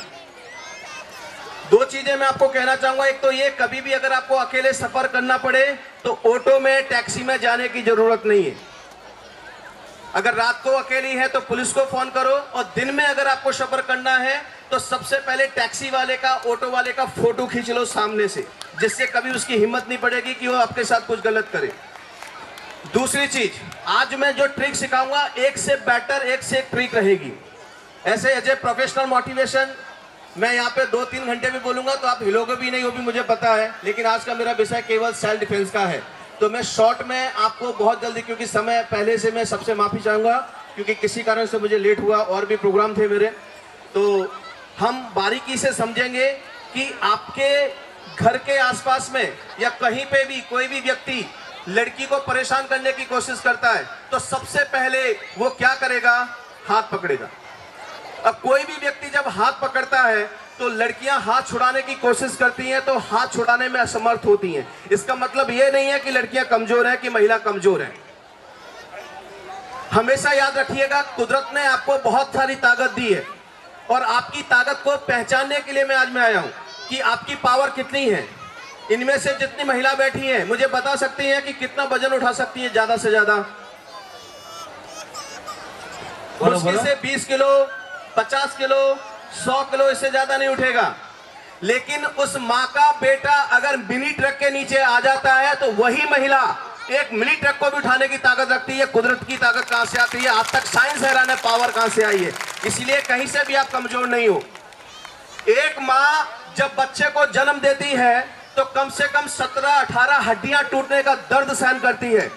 2 चीजें मैं आपको कहना चाहूंगा। एक तो ये, कभी भी अगर आपको अकेले सफर करना पड़े तो ऑटो में, टैक्सी में जाने की जरूरत नहीं है। अगर रात को अकेली है तो पुलिस को फोन करो, और दिन में अगर आपको सफर करना है तो सबसे पहले टैक्सी वाले का, ऑटो वाले का फोटो खींच लो सामने से, जिससे कभी उसकी हिम्मत नहीं पड़ेगी कि वो आपके साथ कुछ गलत करे। दूसरी चीज, आज मैं जो ट्रिक सिखाऊंगा एक से बेटर, एक से एक ट्रिक रहेगी। ऐसे एज ए प्रोफेशनल मोटिवेशन मैं यहाँ पे 2-3 घंटे भी बोलूंगा तो आप हिलोगे भी नहीं, वो भी मुझे पता है, लेकिन आज का मेरा विषय केवल सेल्फ डिफेंस का है। तो मैं शॉर्ट में आपको बहुत जल्दी, क्योंकि समय पहले से मैं सबसे माफी चाहूंगा, क्योंकि किसी कारण से मुझे लेट हुआ, और भी प्रोग्राम थे मेरे, तो हम बारीकी से समझेंगे कि आपके घर के आसपास में या कहीं पे भी कोई भी व्यक्ति लड़की को परेशान करने की कोशिश करता है तो सबसे पहले वो क्या करेगा, हाथ पकड़ेगा। अब कोई भी व्यक्ति जब हाथ पकड़ता है तो लड़कियां हाथ छुड़ाने की कोशिश करती हैं, तो हाथ छुड़ाने में असमर्थ होती हैं। इसका मतलब ये नहीं है कि लड़कियां कमजोर हैं, कि महिला कमजोर है। हमेशा याद रखिएगा, कुदरत ने आपको बहुत सारी ताकत दी है, और आपकी ताकत को पहचानने के लिए मैं आज आया हूं कि आपकी पावर कितनी है। इनमें से जितनी महिला बैठी हैं मुझे बता सकती हैं कि कितना वजन उठा सकती है ज्यादा से ज्यादा? मुश्किल से 20 किलो, 50 किलो, 100 किलो, इससे ज्यादा नहीं उठेगा। लेकिन उस माँ का बेटा अगर मिनी ट्रक के नीचे आ जाता है तो वही महिला एक मिनी ट्रक को भी उठाने की ताकत रखती है। कुदरत की ताकत कहां से आती है? आज तक साइंस हैरान है, पावर कहां से आई है। इसलिए कहीं से भी आप कमजोर नहीं हो। एक माँ जब बच्चे को जन्म देती है तो कम से कम 17-18 हड्डियां टूटने का दर्द सहन करती है।